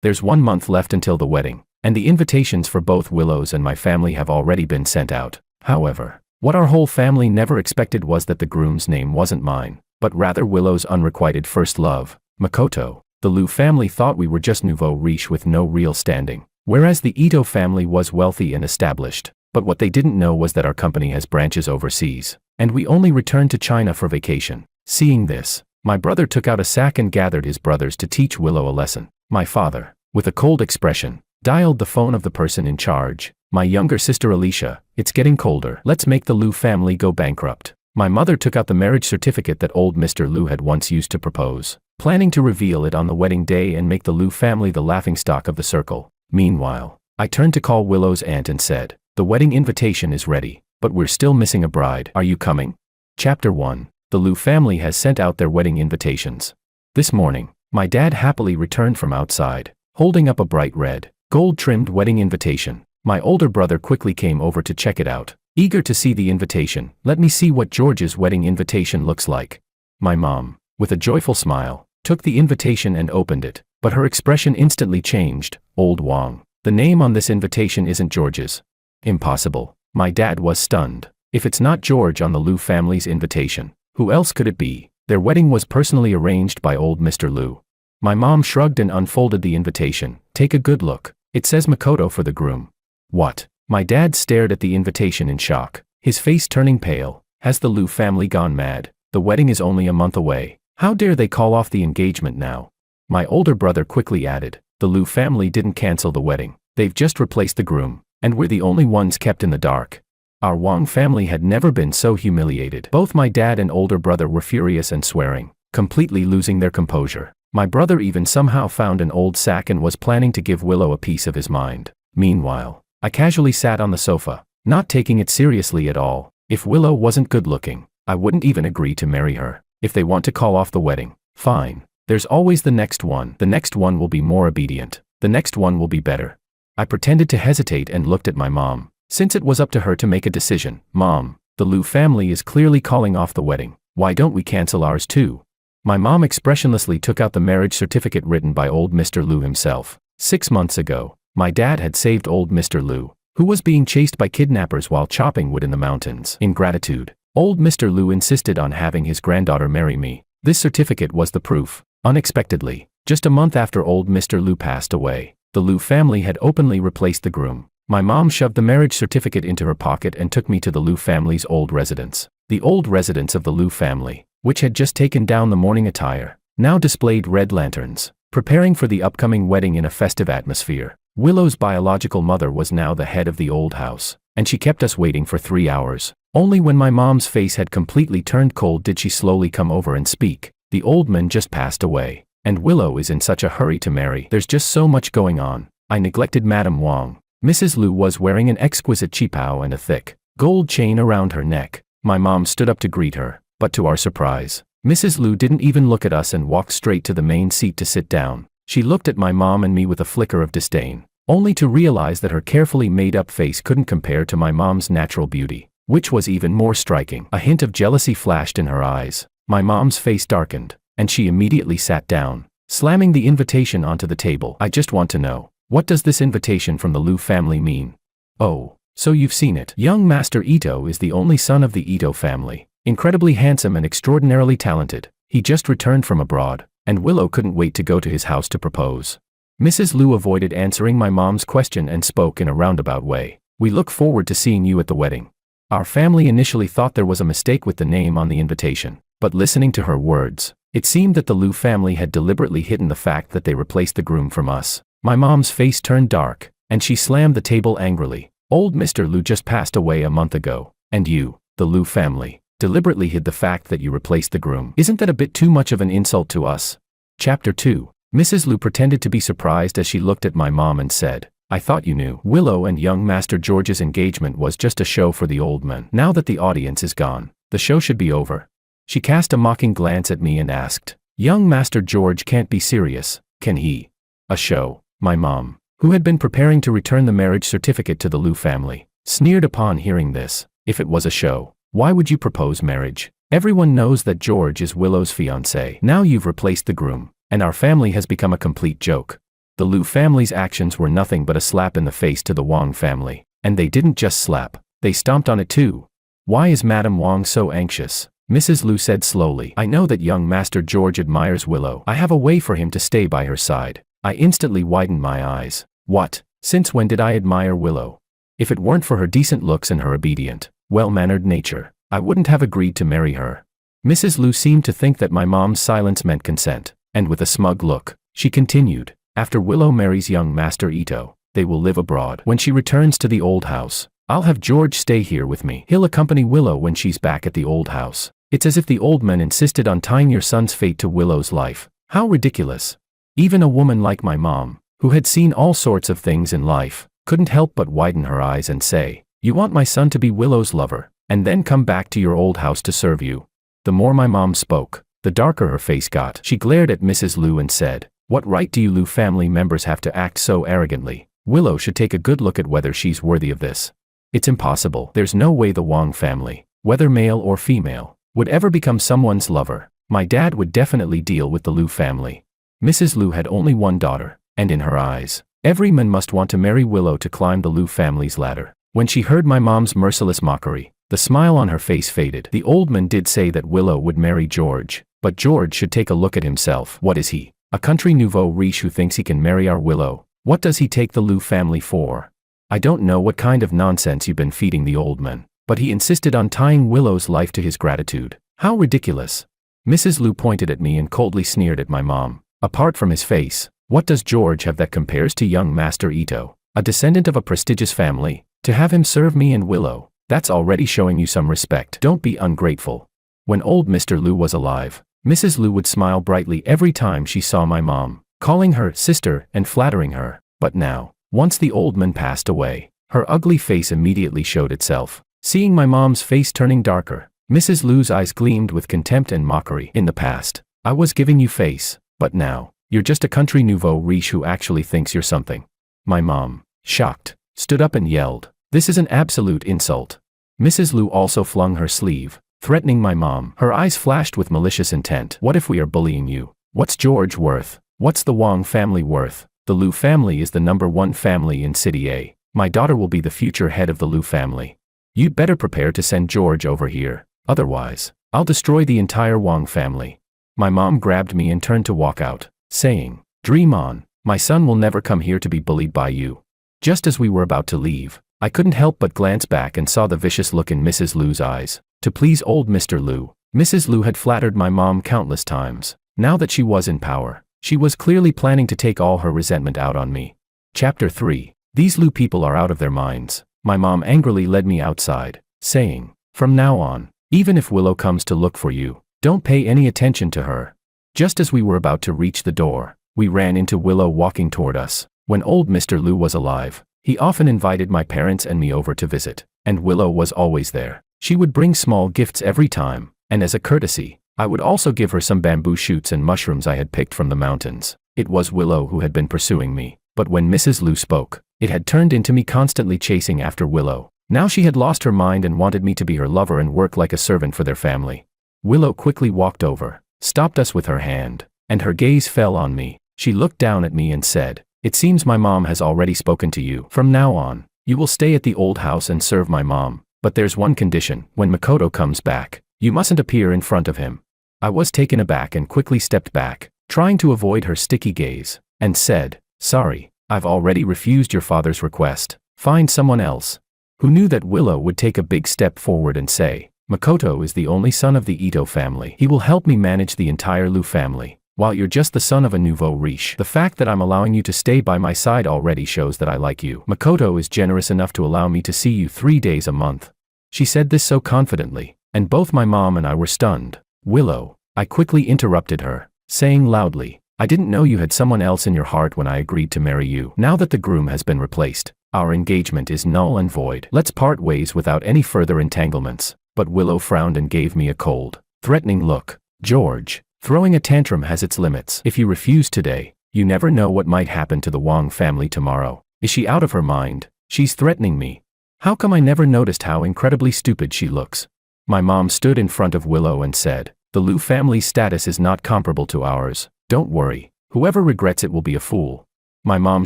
There's 1 month left until the wedding, and the invitations for both Willow's and my family have already been sent out. However, what our whole family never expected was that the groom's name wasn't mine, but rather Willow's unrequited first love, Makoto. The Liu family thought we were just nouveau riche with no real standing, whereas the Ito family was wealthy and established. But what they didn't know was that our company has branches overseas, and we only returned to China for vacation. Seeing this, my brother took out a sack and gathered his brothers to teach Willow a lesson. My father, with a cold expression, dialed the phone of the person in charge. My younger sister Alicia, it's getting colder. Let's make the Liu family go bankrupt. My mother took out the marriage certificate that old Mr. Liu had once used to propose, planning to reveal it on the wedding day and make the Liu family the laughingstock of the circle. Meanwhile, I turned to call Willow's aunt and said, "The wedding invitation is ready, but we're still missing a bride. Are you coming?" Chapter 1. The Liu family has sent out their wedding invitations. This morning, my dad happily returned from outside, holding up a bright red, gold-trimmed wedding invitation. My older brother quickly came over to check it out, eager to see the invitation. "Let me see what George's wedding invitation looks like." My mom, with a joyful smile, took the invitation and opened it, but her expression instantly changed. "Old Wang, the name on this invitation isn't George's." "Impossible." My dad was stunned. "If it's not George on the Liu family's invitation, who else could it be? Their wedding was personally arranged by old Mr. Liu." My mom shrugged and unfolded the invitation. "Take a good look. It says Makoto for the groom." "What?" My dad stared at the invitation in shock, his face turning pale. "Has the Liu family gone mad? The wedding is only a month away. How dare they call off the engagement now?" My older brother quickly added, "The Liu family didn't cancel the wedding. They've just replaced the groom, and we're the only ones kept in the dark." Our Wang family had never been so humiliated. Both my dad and older brother were furious and swearing, completely losing their composure. My brother even somehow found an old sack and was planning to give Willow a piece of his mind. Meanwhile, I casually sat on the sofa, not taking it seriously at all. If Willow wasn't good looking, I wouldn't even agree to marry her. If they want to call off the wedding, fine. There's always the next one. The next one will be more obedient. The next one will be better. I pretended to hesitate and looked at my mom, since it was up to her to make a decision. "Mom, the Liu family is clearly calling off the wedding. Why don't we cancel ours too?" My mom expressionlessly took out the marriage certificate written by old Mr. Liu himself. 6 months ago, my dad had saved old Mr. Liu, who was being chased by kidnappers while chopping wood in the mountains. In gratitude, old Mr. Liu insisted on having his granddaughter marry me. This certificate was the proof. Unexpectedly, just a month after old Mr. Liu passed away, the Liu family had openly replaced the groom. My mom shoved the marriage certificate into her pocket and took me to the Liu family's old residence. The old residence of the Liu family, which had just taken down the mourning attire, now displayed red lanterns, preparing for the upcoming wedding in a festive atmosphere. Willow's biological mother was now the head of the old house, and she kept us waiting for 3 hours. Only when my mom's face had completely turned cold did she slowly come over and speak. "The old man just passed away, and Willow is in such a hurry to marry. There's just so much going on. I neglected Madame Wang." Mrs. Liu was wearing an exquisite qipao and a thick, gold chain around her neck. My mom stood up to greet her, but to our surprise, Mrs. Liu didn't even look at us and walked straight to the main seat to sit down. She looked at my mom and me with a flicker of disdain, only to realize that her carefully made-up face couldn't compare to my mom's natural beauty, which was even more striking. A hint of jealousy flashed in her eyes. My mom's face darkened, and she immediately sat down, slamming the invitation onto the table. "I just want to know, what does this invitation from the Liu family mean?" "Oh, so you've seen it. Young Master Ito is the only son of the Ito family, incredibly handsome and extraordinarily talented. He just returned from abroad, and Willow couldn't wait to go to his house to propose." Mrs. Liu avoided answering my mom's question and spoke in a roundabout way. "We look forward to seeing you at the wedding." Our family initially thought there was a mistake with the name on the invitation, but listening to her words, it seemed that the Liu family had deliberately hidden the fact that they replaced the groom from us. My mom's face turned dark, and she slammed the table angrily. "Old Mr. Liu just passed away a month ago, and you, the Liu family, deliberately hid the fact that you replaced the groom. Isn't that a bit too much of an insult to us?" Chapter 2. Mrs. Liu pretended to be surprised as she looked at my mom and said, "I thought you knew. Willow and young Master George's engagement was just a show for the old man. Now that the audience is gone, the show should be over." She cast a mocking glance at me and asked, "Young Master George can't be serious, can he?" "A show?" My mom, who had been preparing to return the marriage certificate to the Liu family, sneered upon hearing this. "If it was a show, why would you propose marriage? Everyone knows that George is Willow's fiancé. Now you've replaced the groom, and our family has become a complete joke." The Liu family's actions were nothing but a slap in the face to the Wang family. And they didn't just slap, they stomped on it too. Why is Madame Wang so anxious? Mrs. Liu said slowly. I know that young Master George admires Willow. I have a way for him to stay by her side. I instantly widened my eyes. What? Since when did I admire Willow? If it weren't for her decent looks and her obedient, well-mannered nature, I wouldn't have agreed to marry her. Mrs. Liu seemed to think that my mom's silence meant consent, and with a smug look, she continued, after Willow marries young Master Ito, they will live abroad. When she returns to the old house, I'll have George stay here with me. He'll accompany Willow when she's back at the old house. It's as if the old man insisted on tying your son's fate to Willow's life. How ridiculous. Even a woman like my mom, who had seen all sorts of things in life, couldn't help but widen her eyes and say, you want my son to be Willow's lover, and then come back to your old house to serve you. The more my mom spoke, the darker her face got. She glared at Mrs. Liu and said, what right do you Liu family members have to act so arrogantly? Willow should take a good look at whether she's worthy of this. It's impossible. There's no way the Wang family, whether male or female, would ever become someone's lover. My dad would definitely deal with the Liu family. Mrs. Liu had only one daughter, and in her eyes, every man must want to marry Willow to climb the Liu family's ladder. When she heard my mom's merciless mockery, the smile on her face faded. The old man did say that Willow would marry George, but George should take a look at himself. What is he? A country nouveau riche who thinks he can marry our Willow? What does he take the Liu family for? I don't know what kind of nonsense you've been feeding the old man, but he insisted on tying Willow's life to his gratitude. How ridiculous. Mrs. Liu pointed at me and coldly sneered at my mom. Apart from his face, what does George have that compares to young Master Ito, a descendant of a prestigious family? To have him serve me and Willow, that's already showing you some respect. Don't be ungrateful. When old Mr. Liu was alive, Mrs. Liu would smile brightly every time she saw my mom, calling her sister and flattering her. But now, once the old man passed away, her ugly face immediately showed itself. Seeing my mom's face turning darker, Mrs. Liu's eyes gleamed with contempt and mockery. In the past, I was giving you face, but now, you're just a country nouveau riche who actually thinks you're something. My mom, shocked, stood up and yelled, this is an absolute insult. Mrs. Liu also flung her sleeve, threatening my mom. Her eyes flashed with malicious intent. What if we are bullying you? What's George worth? What's the Wang family worth? The Liu family is the #1 family in City A. My daughter will be the future head of the Liu family. You'd better prepare to send George over here, otherwise, I'll destroy the entire Wang family. My mom grabbed me and turned to walk out, saying, dream on, my son will never come here to be bullied by you. Just as we were about to leave, I couldn't help but glance back and saw the vicious look in Mrs. Liu's eyes. To please old Mr. Liu, Mrs. Liu had flattered my mom countless times. Now that she was in power, she was clearly planning to take all her resentment out on me. Chapter 3. These Liu people are out of their minds. My mom angrily led me outside, saying, from now on, even if Willow comes to look for you, don't pay any attention to her. Just as we were about to reach the door, we ran into Willow walking toward us. When old Mr. Liu was alive, he often invited my parents and me over to visit, and Willow was always there. She would bring small gifts every time, and as a courtesy, I would also give her some bamboo shoots and mushrooms I had picked from the mountains. It was Willow who had been pursuing me, but when Mrs. Liu spoke, it had turned into me constantly chasing after Willow. Now she had lost her mind and wanted me to be her lover and work like a servant for their family. Willow quickly walked over, stopped us with her hand, and her gaze fell on me. She looked down at me and said, it seems my mom has already spoken to you. From now on, you will stay at the old house and serve my mom. But there's one condition. When Makoto comes back, you mustn't appear in front of him. I was taken aback and quickly stepped back, trying to avoid her sticky gaze, and said, sorry, I've already refused your father's request. Find someone else. Who knew that Willow would take a big step forward and say, Makoto is the only son of the Ito family. He will help me manage the entire Liu family, while you're just the son of a nouveau riche. The fact that I'm allowing you to stay by my side already shows that I like you. Makoto is generous enough to allow me to see you 3 days a month. She said this so confidently, and both my mom and I were stunned. Willow, I quickly interrupted her, saying loudly, I didn't know you had someone else in your heart when I agreed to marry you. Now that the groom has been replaced, our engagement is null and void. Let's part ways without any further entanglements. But Willow frowned and gave me a cold, threatening look. George, throwing a tantrum has its limits. If you refuse today, you never know what might happen to the Wang family tomorrow. Is she out of her mind? She's threatening me. How come I never noticed how incredibly stupid she looks? My mom stood in front of Willow and said, the Liu family's status is not comparable to ours. Don't worry, whoever regrets it will be a fool. My mom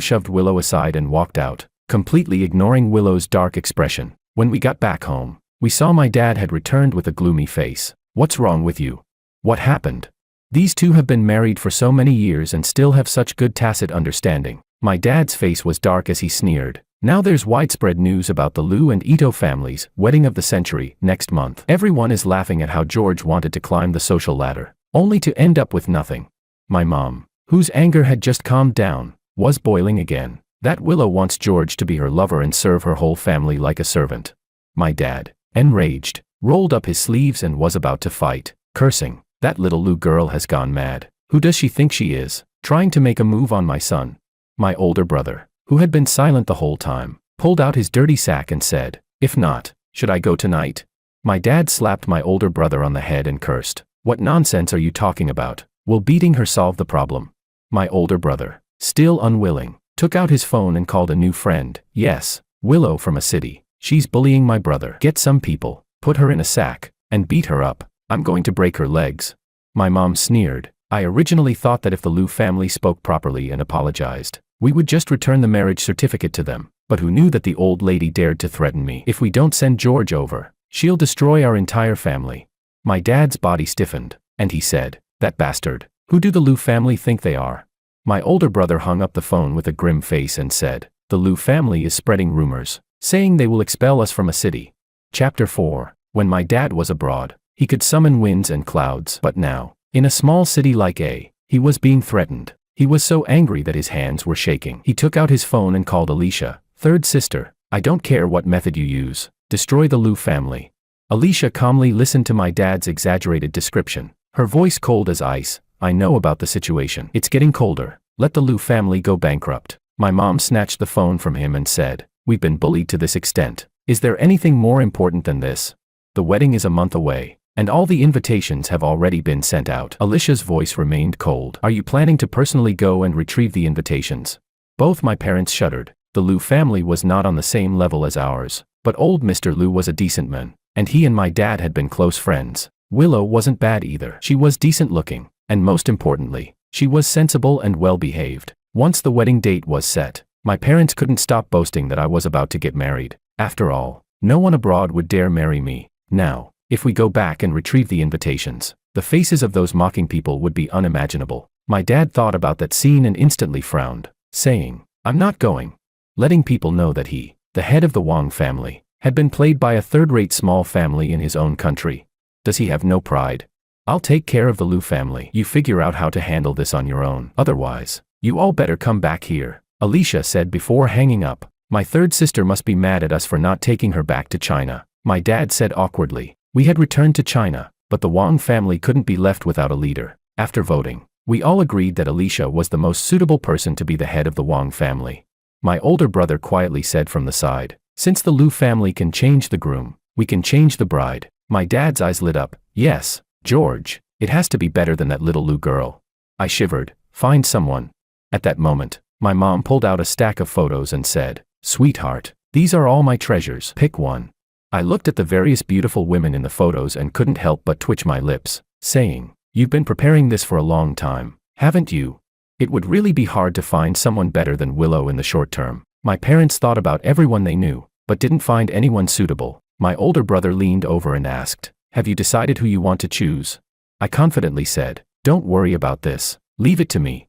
shoved Willow aside and walked out, completely ignoring Willow's dark expression. When we got back home, we saw my dad had returned with a gloomy face. "What's wrong with you? What happened? These two have been married for so many years and still have such good tacit understanding." My dad's face was dark as he sneered. "Now there's widespread news about the Liu and Ito families' wedding of the century next month. Everyone is laughing at how George wanted to climb the social ladder, only to end up with nothing." My mom, whose anger had just calmed down, was boiling again. That Willow wants George to be her lover and serve her whole family like a servant. My dad, enraged, rolled up his sleeves and was about to fight, cursing, "That little Liu girl has gone mad. Who does she think she is, trying to make a move on my son?" My older brother, who had been silent the whole time, pulled out his dirty sack and said, "If not, should I go tonight?" My dad slapped my older brother on the head and cursed, "What nonsense are you talking about? Will beating her solve the problem?" My older brother, still unwilling, took out his phone and called a new friend. "Yes, Willow from a city. She's bullying my brother. Get some people, put her in a sack, and beat her up. I'm going to break her legs." My mom sneered. "I originally thought that if the Liu family spoke properly and apologized, we would just return the marriage certificate to them. But who knew that the old lady dared to threaten me? If we don't send George over, she'll destroy our entire family." My dad's body stiffened, and he said, "That bastard. Who do the Liu family think they are?" My older brother hung up the phone with a grim face and said, "The Liu family is spreading rumors, saying they will expel us from a city." Chapter 4. When my dad was abroad, he could summon winds and clouds, but now, in a small city like A, he was being threatened. He was so angry that his hands were shaking. He took out his phone and called Alicia, "Third sister, I don't care what method you use, destroy the Liu family." Alicia calmly listened to my dad's exaggerated description, her voice cold as ice. "I know about the situation. It's getting colder. Let the Liu family go bankrupt." My mom snatched the phone from him and said, "We've been bullied to this extent. Is there anything more important than this? The wedding is a month away, and all the invitations have already been sent out." Alicia's voice remained cold. "Are you planning to personally go and retrieve the invitations?" Both my parents shuddered. The Liu family was not on the same level as ours, but old Mr. Liu was a decent man, and he and my dad had been close friends. Willow wasn't bad either. She was decent looking, and most importantly, she was sensible and well-behaved. Once the wedding date was set, my parents couldn't stop boasting that I was about to get married. After all, no one abroad would dare marry me. Now, if we go back and retrieve the invitations, the faces of those mocking people would be unimaginable. My dad thought about that scene and instantly frowned, saying, "I'm not going." Letting people know that he, the head of the Wang family, had been played by a third-rate small family in his own country. Does he have no pride? "I'll take care of the Liu family. You figure out how to handle this on your own. Otherwise, you all better come back here," Alicia said before hanging up. "My third sister must be mad at us for not taking her back to China," my dad said awkwardly. We had returned to China, but the Wang family couldn't be left without a leader. After voting, we all agreed that Alicia was the most suitable person to be the head of the Wang family. My older brother quietly said from the side, "Since the Liu family can change the groom, we can change the bride." My dad's eyes lit up. "Yes, George, it has to be better than that little Liu girl." I shivered. "Find someone." At that moment, my mom pulled out a stack of photos and said, "Sweetheart, these are all my treasures. Pick one." I looked at the various beautiful women in the photos and couldn't help but twitch my lips, saying, "You've been preparing this for a long time, haven't you? It would really be hard to find someone better than Willow in the short term." My parents thought about everyone they knew, but didn't find anyone suitable. My older brother leaned over and asked, "Have you decided who you want to choose?" I confidently said, "Don't worry about this, leave it to me."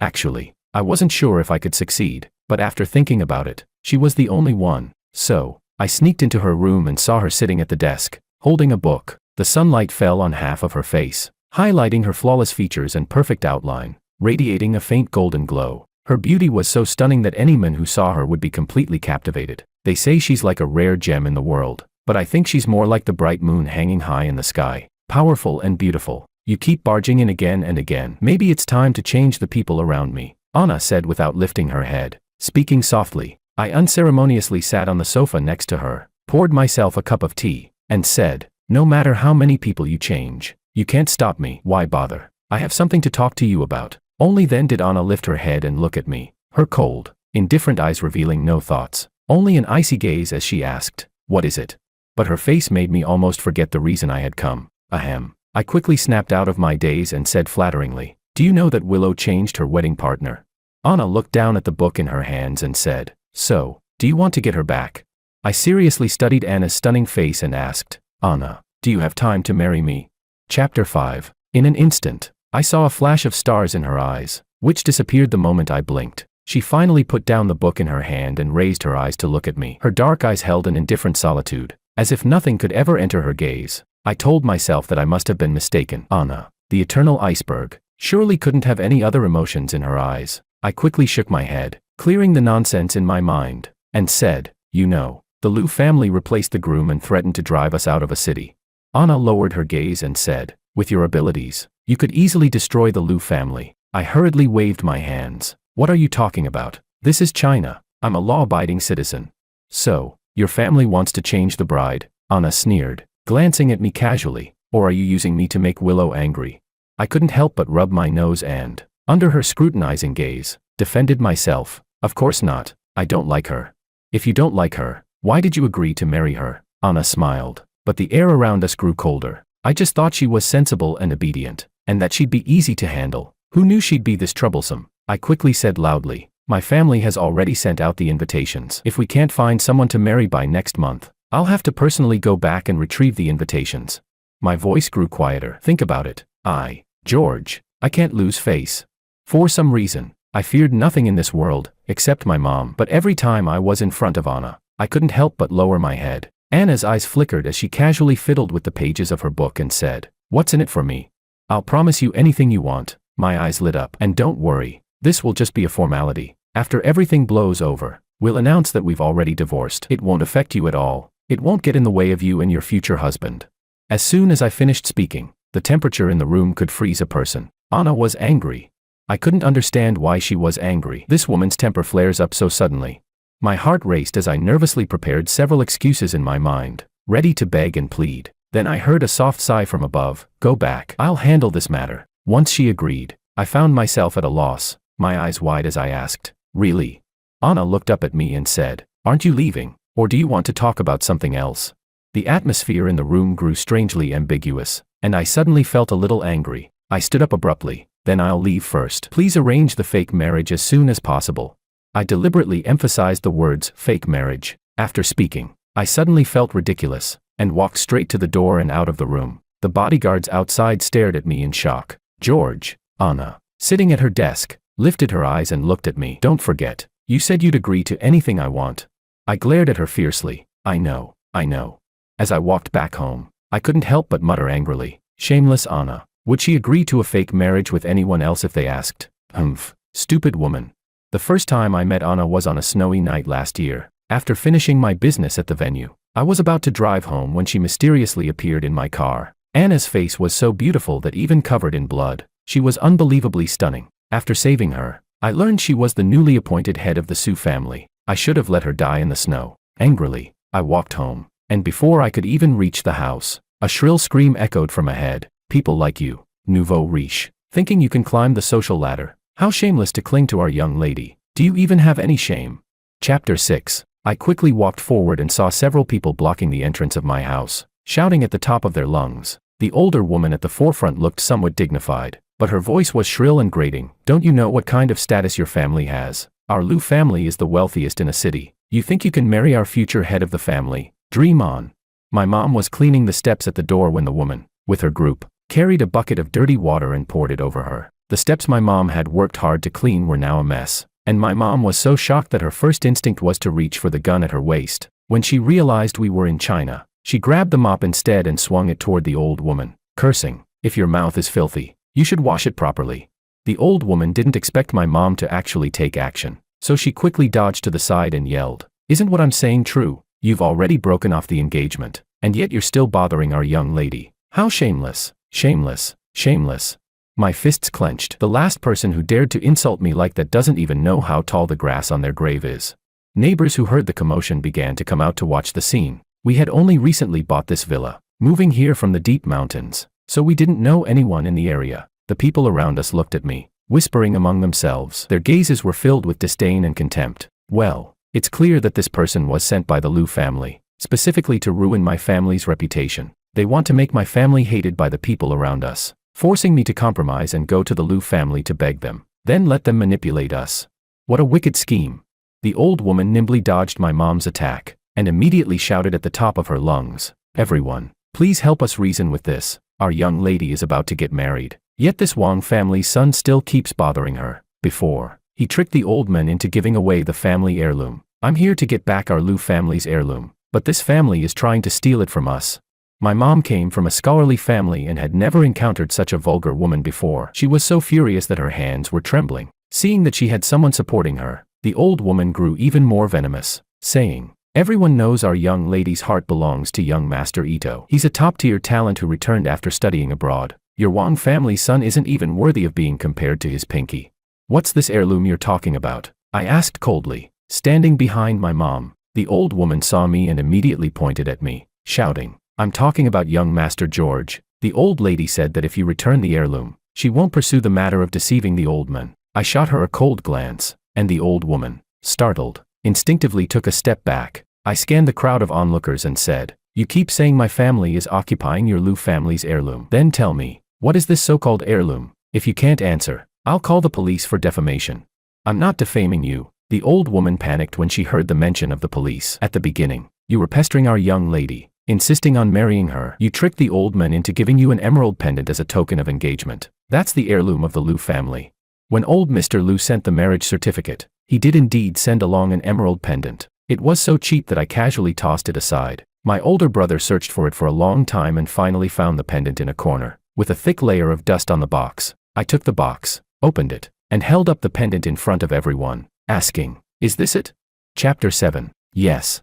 Actually, I wasn't sure if I could succeed, but after thinking about it, she was the only one. So, I sneaked into her room and saw her sitting at the desk, holding a book. The sunlight fell on half of her face, highlighting her flawless features and perfect outline, radiating a faint golden glow. Her beauty was so stunning that any man who saw her would be completely captivated. They say she's like a rare gem in the world, but I think she's more like the bright moon hanging high in the sky, powerful and beautiful. "You keep barging in again and again. Maybe it's time to change the people around me," Anna said without lifting her head. Speaking softly, I unceremoniously sat on the sofa next to her, poured myself a cup of tea, and said, "No matter how many people you change, you can't stop me. Why bother? I have something to talk to you about." Only then did Anna lift her head and look at me, her cold, indifferent eyes revealing no thoughts, only an icy gaze as she asked, "What is it?" But her face made me almost forget the reason I had come. Ahem. I quickly snapped out of my daze and said flatteringly, "Do you know that Willow changed her wedding partner?" Anna looked down at the book in her hands and said, "So, do you want to get her back?" I seriously studied Anna's stunning face and asked, "Anna, do you have time to marry me?" Chapter 5. In an instant, I saw a flash of stars in her eyes, which disappeared the moment I blinked. She finally put down the book in her hand and raised her eyes to look at me. Her dark eyes held an indifferent solitude, as if nothing could ever enter her gaze. I told myself that I must have been mistaken. Anna, the eternal iceberg, surely couldn't have any other emotions in her eyes. I quickly shook my head, clearing the nonsense in my mind, and said, "You know, the Liu family replaced the groom and threatened to drive us out of a city." Anna lowered her gaze and said, "With your abilities, you could easily destroy the Liu family." I hurriedly waved my hands. "What are you talking about? This is China. I'm a law-abiding citizen." "So, your family wants to change the bride?" Anna sneered, glancing at me casually. "Or are you using me to make Willow angry?" I couldn't help but rub my nose and, under her scrutinizing gaze, defended myself. "Of course not. I don't like her." "If you don't like her, why did you agree to marry her?" Anna smiled, but the air around us grew colder. "I just thought she was sensible and obedient, and that she'd be easy to handle. Who knew she'd be this troublesome?" I quickly said loudly, "My family has already sent out the invitations. If we can't find someone to marry by next month, I'll have to personally go back and retrieve the invitations." My voice grew quieter. "Think about it. George, I can't lose face." For some reason, I feared nothing in this world, except my mom. But every time I was in front of Anna, I couldn't help but lower my head. Anna's eyes flickered as she casually fiddled with the pages of her book and said, "What's in it for me? I'll promise you anything you want." My eyes lit up. "And don't worry, this will just be a formality. After everything blows over, we'll announce that we've already divorced. It won't affect you at all. It won't get in the way of you and your future husband." As soon as I finished speaking, the temperature in the room could freeze a person. Anna was angry. I couldn't understand why she was angry. This woman's temper flares up so suddenly. My heart raced as I nervously prepared several excuses in my mind, ready to beg and plead. Then I heard a soft sigh from above. "Go back. I'll handle this matter." Once she agreed, I found myself at a loss, my eyes wide as I asked, "Really?" Anna looked up at me and said, "Aren't you leaving, or do you want to talk about something else?" The atmosphere in the room grew strangely ambiguous, and I suddenly felt a little angry. I stood up abruptly. "Then I'll leave first. Please arrange the fake marriage as soon as possible." I deliberately emphasized the words fake marriage. After speaking, I suddenly felt ridiculous, and walked straight to the door and out of the room. The bodyguards outside stared at me in shock. "George." Anna, sitting at her desk, lifted her eyes and looked at me. "Don't forget, you said you'd agree to anything I want." I glared at her fiercely. I know. As I walked back home, I couldn't help but mutter angrily, "Shameless Anna. Would she agree to a fake marriage with anyone else if they asked? Humph, stupid woman." The first time I met Anna was on a snowy night last year. After finishing my business at the venue, I was about to drive home when she mysteriously appeared in my car. Anna's face was so beautiful that even covered in blood, she was unbelievably stunning. After saving her, I learned she was the newly appointed head of the Su family. I should have let her die in the snow. Angrily, I walked home, and before I could even reach the house, a shrill scream echoed from ahead. "People like you, nouveau riche, thinking you can climb the social ladder. How shameless to cling to our young lady. Do you even have any shame?" Chapter 6. I quickly walked forward and saw several people blocking the entrance of my house, shouting at the top of their lungs. The older woman at the forefront looked somewhat dignified, but her voice was shrill and grating. "Don't you know what kind of status your family has? Our Liu family is the wealthiest in a city. You think you can marry our future head of the family? Dream on." My mom was cleaning the steps at the door when the woman, with her group, carried a bucket of dirty water and poured it over her. The steps my mom had worked hard to clean were now a mess, and my mom was so shocked that her first instinct was to reach for the gun at her waist. When she realized we were in China, she grabbed the mop instead and swung it toward the old woman, cursing, "If your mouth is filthy, you should wash it properly." The old woman didn't expect my mom to actually take action, so she quickly dodged to the side and yelled, "Isn't what I'm saying true? You've already broken off the engagement, and yet you're still bothering our young lady. How shameless, shameless, shameless." My fists clenched. The last person who dared to insult me like that doesn't even know how tall the grass on their grave is. Neighbors who heard the commotion began to come out to watch the scene. We had only recently bought this villa, moving here from the deep mountains, so we didn't know anyone in the area. The people around us looked at me, whispering among themselves. Their gazes were filled with disdain and contempt. Well, it's clear that this person was sent by the Liu family, specifically to ruin my family's reputation. They want to make my family hated by the people around us, forcing me to compromise and go to the Liu family to beg them, then let them manipulate us. What a wicked scheme. The old woman nimbly dodged my mom's attack, and immediately shouted at the top of her lungs, "Everyone, please help us reason with this. Our young lady is about to get married. Yet this Wang family's son still keeps bothering her. Before, he tricked the old man into giving away the family heirloom. I'm here to get back our Lu family's heirloom, but this family is trying to steal it from us." My mom came from a scholarly family and had never encountered such a vulgar woman before. She was so furious that her hands were trembling. Seeing that she had someone supporting her, the old woman grew even more venomous, saying, "Everyone knows our young lady's heart belongs to young Master Ito. He's a top-tier talent who returned after studying abroad. Your Wang family's son isn't even worthy of being compared to his pinky." "What's this heirloom you're talking about?" I asked coldly. Standing behind my mom, the old woman saw me and immediately pointed at me, shouting, "I'm talking about young Master George." The old lady said that if you return the heirloom, she won't pursue the matter of deceiving the old man. I shot her a cold glance, and the old woman, startled, instinctively took a step back. I scanned the crowd of onlookers and said, "You keep saying my family is occupying your Lu family's heirloom. Then tell me, what is this so-called heirloom? If you can't answer, I'll call the police for defamation." "I'm not defaming you." The old woman panicked when she heard the mention of the police. "At the beginning, you were pestering our young lady, insisting on marrying her. You tricked the old man into giving you an emerald pendant as a token of engagement. That's the heirloom of the Lu family." When old Mr. Lu sent the marriage certificate, he did indeed send along an emerald pendant. It was so cheap that I casually tossed it aside. My older brother searched for it for a long time and finally found the pendant in a corner, with a thick layer of dust on the box. I took the box, opened it, and held up the pendant in front of everyone, asking, "Is this it?" Chapter 7. Yes,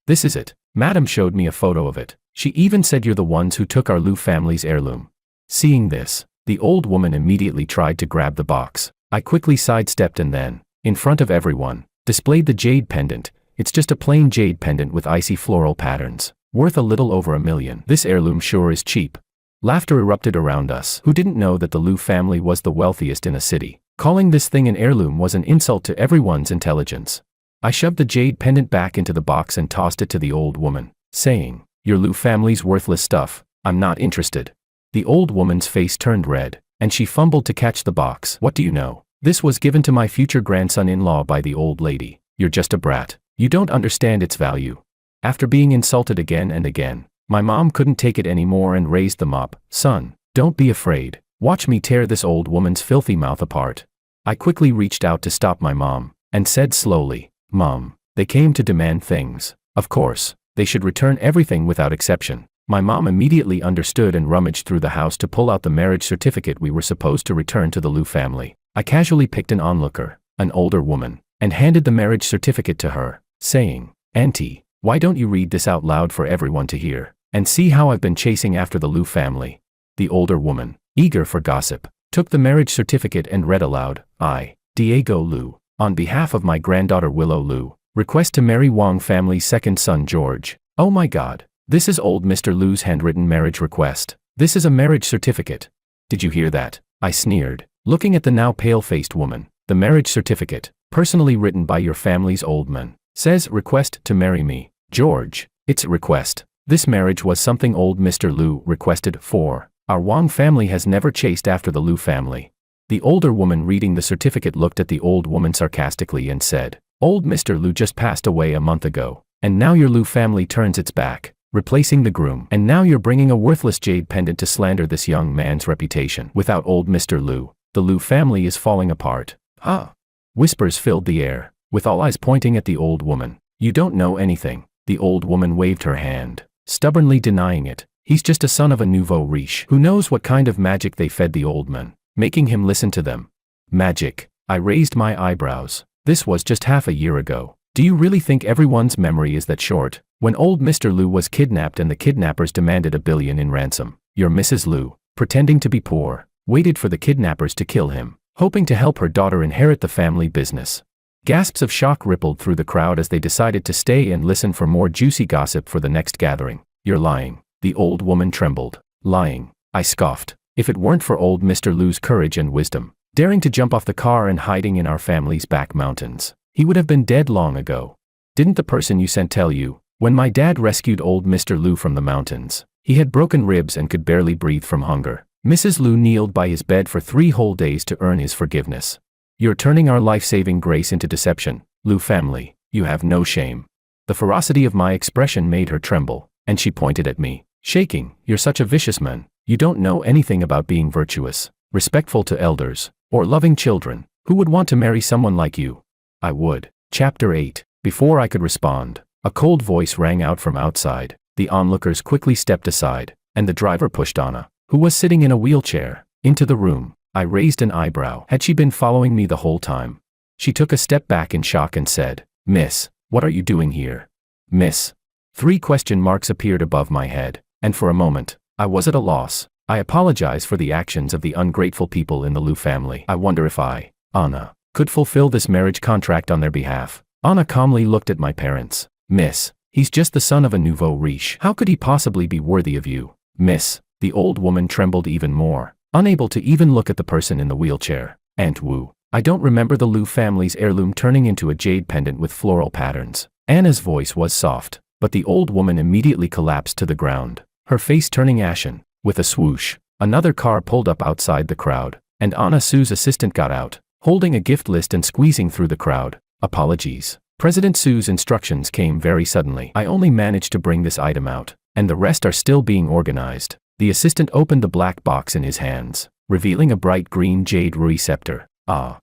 this is it. Madam showed me a photo of it. She even said, "You're the ones who took our Lu family's heirloom." Seeing this, the old woman immediately tried to grab the box. I quickly sidestepped and then, in front of everyone, displayed the jade pendant. It's just a plain jade pendant with icy floral patterns, worth a little over $1 million. This heirloom sure is cheap. Laughter erupted around us. Who didn't know that the Lu family was the wealthiest in a city? Calling this thing an heirloom was an insult to everyone's intelligence. I shoved the jade pendant back into the box and tossed it to the old woman, saying, "Your Lu family's worthless stuff. I'm not interested." The old woman's face turned red, and she fumbled to catch the box. "What do you know? This was given to my future grandson-in-law by the old lady. You're just a brat. You don't understand its value." After being insulted again and again, my mom couldn't take it anymore and raised the mop. "Son, don't be afraid. Watch me tear this old woman's filthy mouth apart." I quickly reached out to stop my mom, and said slowly, "Mom, they came to demand things. Of course, they should return everything without exception." My mom immediately understood and rummaged through the house to pull out the marriage certificate we were supposed to return to the Lu family. I casually picked an onlooker, an older woman, and handed the marriage certificate to her, saying, "Auntie, why don't you read this out loud for everyone to hear, and see how I've been chasing after the Lu family?" The older woman, eager for gossip, took the marriage certificate and read aloud, "I, Diego Lu, on behalf of my granddaughter Willow Lu, request to marry Wang family's second son George." Oh my god, this is old Mr. Lu's handwritten marriage request. This is a marriage certificate. Did you hear that? I sneered, looking at the now pale-faced woman. "The marriage certificate, personally written by your family's old man, says request to marry me, George. It's a request. This marriage was something old Mr. Lu requested for. Our Wang family has never chased after the Lu family." The older woman reading the certificate looked at the old woman sarcastically and said, "Old Mr. Lu just passed away a month ago, and now your Lu family turns its back, replacing the groom. And now you're bringing a worthless jade pendant to slander this young man's reputation. Without old Mr. Lu, the Lu family is falling apart." "Huh?" Whispers filled the air, with all eyes pointing at the old woman. "You don't know anything." The old woman waved her hand, stubbornly denying it. "He's just a son of a nouveau riche. Who knows what kind of magic they fed the old man, making him listen to them." "Magic?" I raised my eyebrows. This was just half a year ago. Do you really think everyone's memory is that short? When old Mr. Lu was kidnapped and the kidnappers demanded $1 billion in ransom, your Mrs. Lu, pretending to be poor, waited for the kidnappers to kill him, hoping to help her daughter inherit the family business. Gasps of shock rippled through the crowd as they decided to stay and listen for more juicy gossip for the next gathering. "You're lying." The old woman trembled. "Lying?" I scoffed. "If it weren't for old Mr. Lu's courage and wisdom, daring to jump off the car and hiding in our family's back mountains, he would have been dead long ago. Didn't the person you sent tell you? When my dad rescued old Mr. Lu from the mountains, he had broken ribs and could barely breathe from hunger. Mrs. Lu kneeled by his bed for 3 whole days to earn his forgiveness. You're turning our life-saving grace into deception, Lu family. You have no shame. The ferocity of my expression made her tremble, and she pointed at me, shaking. You're such a vicious man. You don't know anything about being virtuous, respectful to elders, or loving children. Who would want to marry someone like you? I would. Chapter 8. Before I could respond, a cold voice rang out from outside. The onlookers quickly stepped aside, and the driver pushed Anna, who was sitting in a wheelchair, into the room. I raised an eyebrow. Had she been following me the whole time? She took a step back in shock and said, "Miss, what are you doing here?" Miss. 3 question marks appeared above my head, and for a moment, I was at a loss. I apologize for the actions of the ungrateful people in the Lu family. I wonder if I, Anna, could fulfill this marriage contract on their behalf. Anna calmly looked at my parents. Miss, he's just the son of a nouveau riche. How could he possibly be worthy of you? Miss. The old woman trembled even more, unable to even look at the person in the wheelchair. Aunt Wu. I don't remember the Lu family's heirloom turning into a jade pendant with floral patterns. Anna's voice was soft, but the old woman immediately collapsed to the ground, her face turning ashen. With a swoosh, another car pulled up outside the crowd, and Anna Su's assistant got out, holding a gift list and squeezing through the crowd. Apologies. President Su's instructions came very suddenly. I only managed to bring this item out, and the rest are still being organized. The assistant opened the black box in his hands, revealing a bright green jade ruby scepter. Ah.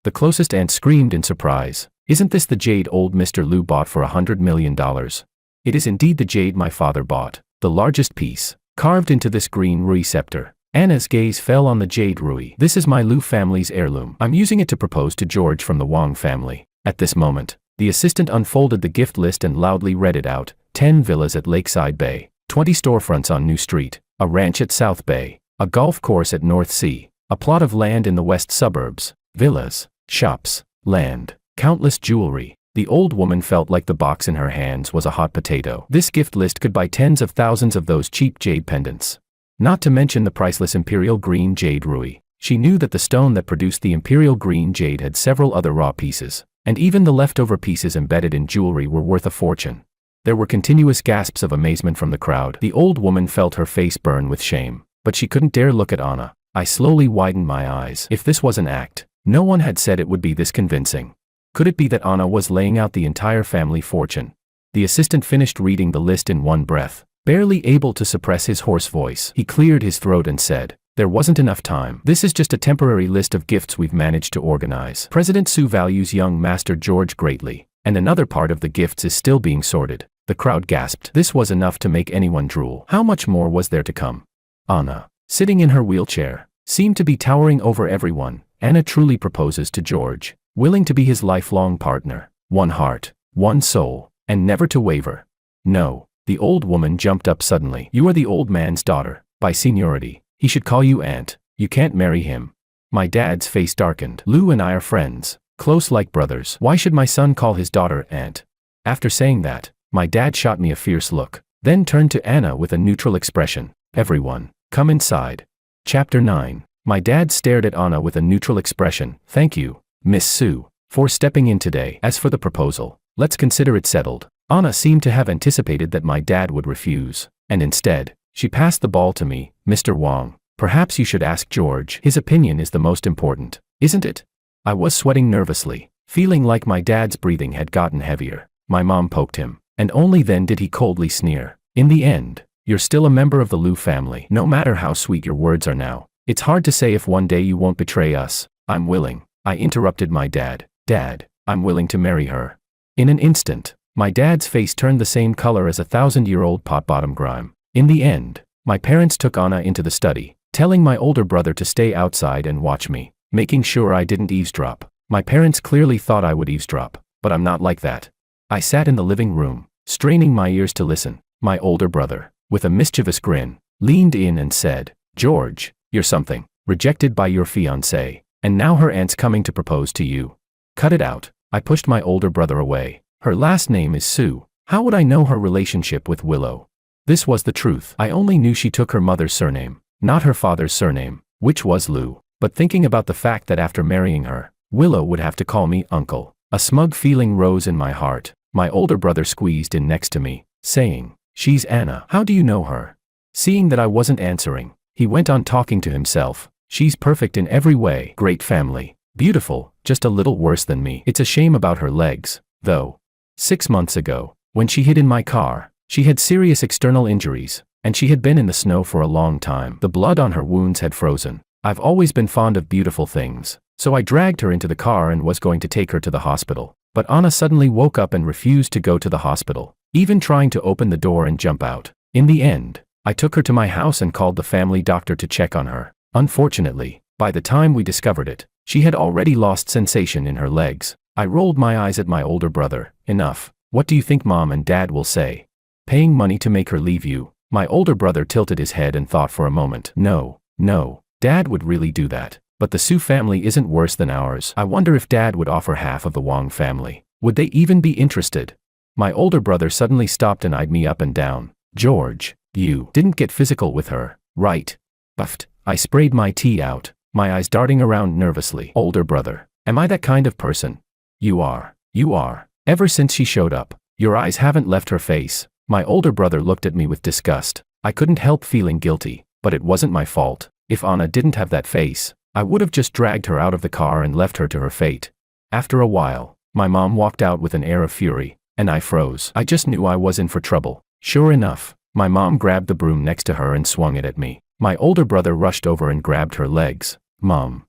The closest aunt screamed in surprise. Isn't this the jade old Mr. Lu bought for $100 million? It is indeed the jade my father bought, the largest piece, carved into this green ruby scepter. Anna's gaze fell on the jade ruby. This is my Lu family's heirloom. I'm using it to propose to George from the Wang family. At this moment, the assistant unfolded the gift list and loudly read it out. 10 villas at Lakeside Bay, 20 storefronts on New Street, a ranch at South Bay, a golf course at North Sea, a plot of land in the west suburbs, villas, shops, land, countless jewelry. The old woman felt like the box in her hands was a hot potato. This gift list could buy tens of thousands of those cheap jade pendants. Not to mention the priceless imperial green jade ruby. She knew that the stone that produced the imperial green jade had several other raw pieces, and even the leftover pieces embedded in jewelry were worth a fortune. There were continuous gasps of amazement from the crowd. The old woman felt her face burn with shame, but she couldn't dare look at Anna. I slowly widened my eyes. If this was an act, no one had said it would be this convincing. Could it be that Anna was laying out the entire family fortune? The assistant finished reading the list in one breath. Barely able to suppress his hoarse voice, he cleared his throat and said, "There wasn't enough time. This is just a temporary list of gifts we've managed to organize. President Su values young Master George greatly, and another part of the gifts is still being sorted." The crowd gasped. This was enough to make anyone drool. How much more was there to come? Anna, sitting in her wheelchair, seemed to be towering over everyone. Anna truly proposes to George, willing to be his lifelong partner, one heart, one soul, and never to waver. No. The old woman jumped up suddenly. "You are the old man's daughter. By seniority, he should call you aunt. You can't marry him." My dad's face darkened. "Lu and I are friends, close like brothers. Why should my son call his daughter aunt?" After saying that, my dad shot me a fierce look, then turned to Anna with a neutral expression. "Everyone, come inside." Chapter 9. My dad stared at Anna with a neutral expression. "Thank you, Miss Su, for stepping in today. As for the proposal, let's consider it settled." Anna seemed to have anticipated that my dad would refuse, and instead, she passed the ball to me. "Mr. Wang, perhaps you should ask George. His opinion is the most important, isn't it?" I was sweating nervously, feeling like my dad's breathing had gotten heavier. My mom poked him, and only then did he coldly sneer. "In the end, you're still a member of the Lu family. No matter how sweet your words are now, it's hard to say if one day you won't betray us." "I'm willing," I interrupted my dad. "Dad, I'm willing to marry her." In an instant, my dad's face turned the same color as a 1,000-year-old pot-bottom grime. In the end, my parents took Anna into the study, telling my older brother to stay outside and watch me, making sure I didn't eavesdrop. My parents clearly thought I would eavesdrop, but I'm not like that. I sat in the living room, straining my ears to listen. My older brother, with a mischievous grin, leaned in and said, "George, you're something. Rejected by your fiancée, and now her aunt's coming to propose to you." "Cut it out." I pushed my older brother away. "Her last name is Su. How would I know her relationship with Willow?" This was the truth. I only knew she took her mother's surname, not her father's surname, which was Lu. But thinking about the fact that after marrying her, Willow would have to call me uncle, a smug feeling rose in my heart. My older brother squeezed in next to me, saying, "She's Anna. How do you know her?" Seeing that I wasn't answering, he went on talking to himself. "She's perfect in every way. Great family. Beautiful, just a little worse than me. It's a shame about her legs, though. 6 months ago, when she hid in my car, she had serious external injuries, and she had been in the snow for a long time. The blood on her wounds had frozen. I've always been fond of beautiful things, so I dragged her into the car and was going to take her to the hospital. But Anna suddenly woke up and refused to go to the hospital, even trying to open the door and jump out. In the end, I took her to my house and called the family doctor to check on her. Unfortunately, by the time we discovered it, she had already lost sensation in her legs. I rolled my eyes at my older brother. Enough. What do you think Mom and Dad will say? Paying money to make her leave you? My older brother tilted his head and thought for a moment. No, Dad would really do that. But the Su family isn't worse than ours. I wonder if Dad would offer half of the Wang family. Would they even be interested? My older brother suddenly stopped and eyed me up and down. George, you didn't get physical with her, right? Buffed. I sprayed my tea out, my eyes darting around nervously. Older brother, am I that kind of person? You are. Ever since she showed up, your eyes haven't left her face. My older brother looked at me with disgust. I couldn't help feeling guilty, but it wasn't my fault. If Anna didn't have that face, I would have just dragged her out of the car and left her to her fate. After a while, my mom walked out with an air of fury, and I froze. I just knew I was in for trouble. Sure enough, my mom grabbed the broom next to her and swung it at me. My older brother rushed over and grabbed her legs. Mom,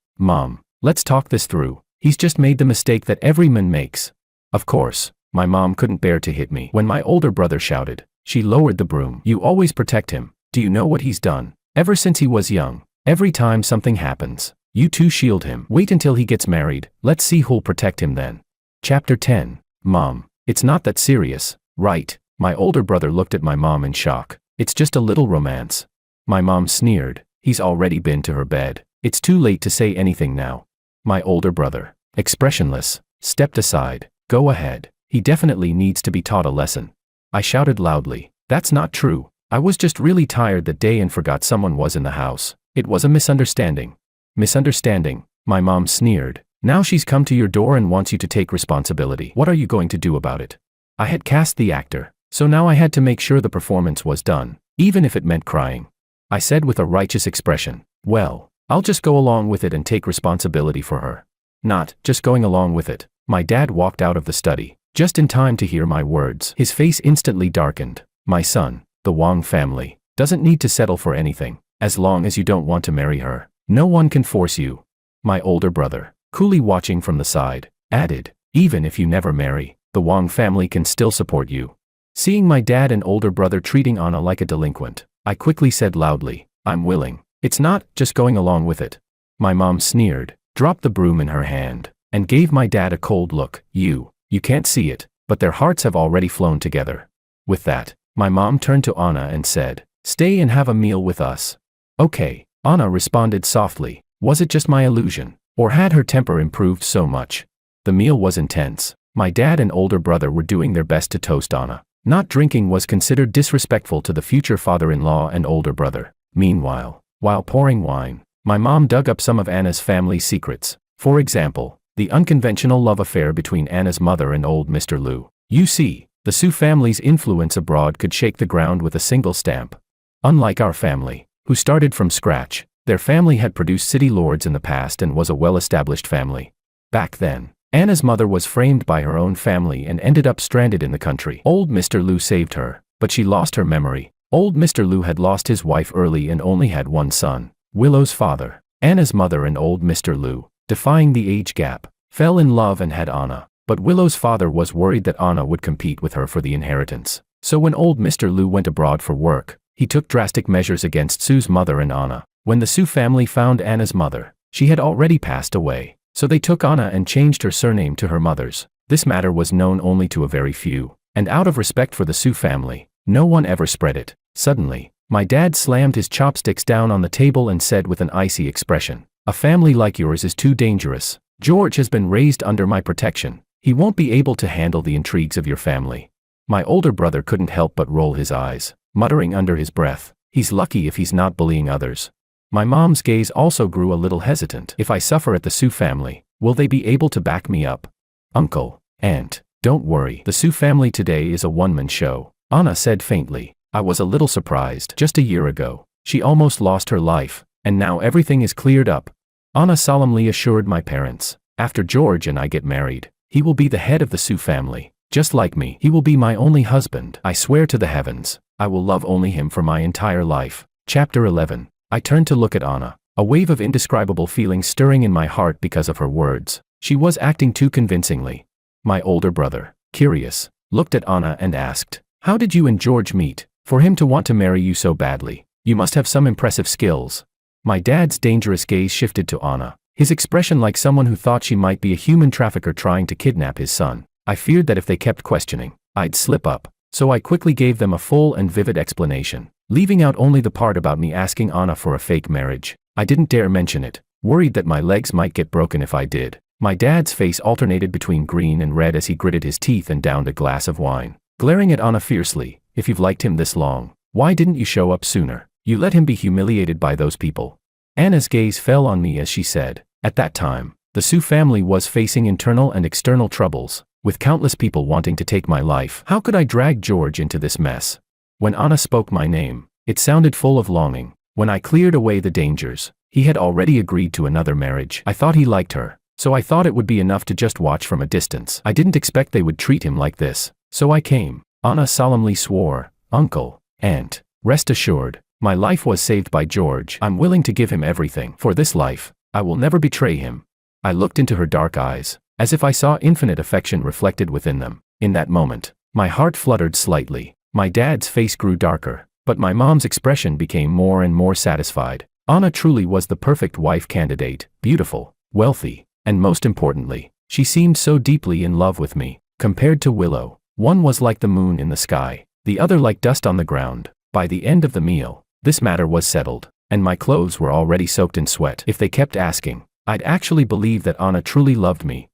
let's talk this through. He's just made the mistake that every man makes. Of course, my mom couldn't bear to hit me. When my older brother shouted, she lowered the broom. You always protect him. Do you know what he's done? Ever since he was young, every time something happens, you two shield him. Wait until he gets married. Let's see who'll protect him then. Chapter 10. Mom, it's not that serious, right? My older brother looked at my mom in shock. It's just a little romance. My mom sneered. He's already been to her bed. It's too late to say anything now. My older brother, expressionless, stepped aside. Go ahead. He definitely needs to be taught a lesson. I shouted loudly. That's not true. I was just really tired that day and forgot someone was in the house. It was a misunderstanding. Misunderstanding? My mom sneered. Now she's come to your door and wants you to take responsibility. What are you going to do about it? I had cast the actor, so now I had to make sure the performance was done, even if it meant crying. I said with a righteous expression. Well, I'll just go along with it and take responsibility for her. Not just going along with it. My dad walked out of the study, just in time to hear my words. His face instantly darkened. My son, the Wang family, doesn't need to settle for anything. As long as you don't want to marry her, no one can force you. My older brother, coolly watching from the side, added, even if you never marry, the Wang family can still support you. Seeing my dad and older brother treating Anna like a delinquent, I quickly said loudly, I'm willing. It's not just going along with it. My mom sneered, dropped the broom in her hand, and gave my dad a cold look. You can't see it, but their hearts have already flown together. With that, my mom turned to Anna and said, stay and have a meal with us. Okay, Anna responded softly. Was it just my illusion, or had her temper improved so much? The meal was intense. My dad and older brother were doing their best to toast Anna. Not drinking was considered disrespectful to the future father-in-law and older brother. Meanwhile, while pouring wine, my mom dug up some of Anna's family secrets. For example, the unconventional love affair between Anna's mother and old Mr. Liu. You see, the Su family's influence abroad could shake the ground with a single stamp. Unlike our family, who started from scratch, their family had produced city lords in the past and was a well-established family. Back then, Anna's mother was framed by her own family and ended up stranded in the country. Old Mr. Liu saved her, but she lost her memory. Old Mr. Liu had lost his wife early and only had one son. Willow's father, Anna's mother and old Mr. Liu, defying the age gap, fell in love and had Anna. But Willow's father was worried that Anna would compete with her for the inheritance. So when old Mr. Liu went abroad for work, he took drastic measures against Su's mother and Anna. When the Su family found Anna's mother, she had already passed away. So they took Anna and changed her surname to her mother's. This matter was known only to a very few, and out of respect for the Su family, no one ever spread it. Suddenly, my dad slammed his chopsticks down on the table and said with an icy expression, a family like yours is too dangerous. George has been raised under my protection. He won't be able to handle the intrigues of your family. My older brother couldn't help but roll his eyes, muttering under his breath, he's lucky if he's not bullying others. My mom's gaze also grew a little hesitant. If I suffer at the Su family, will they be able to back me up? Uncle, aunt, don't worry. The Su family today is a one-man show, Anna said faintly. I was a little surprised. Just a year ago, she almost lost her life, and now everything is cleared up. Anna solemnly assured my parents. After George and I get married, he will be the head of the Sioux family. Just like me, he will be my only husband. I swear to the heavens, I will love only him for my entire life. Chapter 11. I turned to look at Anna, a wave of indescribable feelings stirring in my heart because of her words. She was acting too convincingly. My older brother, curious, looked at Anna and asked, "How did you and George meet? For him to want to marry you so badly, you must have some impressive skills." My dad's dangerous gaze shifted to Anna, his expression like someone who thought she might be a human trafficker trying to kidnap his son. I feared that if they kept questioning, I'd slip up, so I quickly gave them a full and vivid explanation, leaving out only the part about me asking Anna for a fake marriage. I didn't dare mention it, worried that my legs might get broken if I did. My dad's face alternated between green and red as he gritted his teeth and downed a glass of wine, glaring at Anna fiercely. "If you've liked him this long, why didn't you show up sooner? You let him be humiliated by those people." Anna's gaze fell on me as she said, "At that time, the Sioux family was facing internal and external troubles, with countless people wanting to take my life. How could I drag George into this mess?" When Anna spoke my name, it sounded full of longing. When I cleared away the dangers, he had already agreed to another marriage. I thought he liked her, so I thought it would be enough to just watch from a distance. I didn't expect they would treat him like this, so I came. Anna solemnly swore, "Uncle, Aunt, rest assured, my life was saved by George. I'm willing to give him everything. For this life, I will never betray him." I looked into her dark eyes, as if I saw infinite affection reflected within them. In that moment, my heart fluttered slightly. My dad's face grew darker, but my mom's expression became more and more satisfied. Anna truly was the perfect wife candidate, beautiful, wealthy, and most importantly, she seemed so deeply in love with me. Compared to Willow, one was like the moon in the sky, the other like dust on the ground. By the end of the meal, this matter was settled, and my clothes were already soaked in sweat. If they kept asking, I'd actually believe that Anna truly loved me.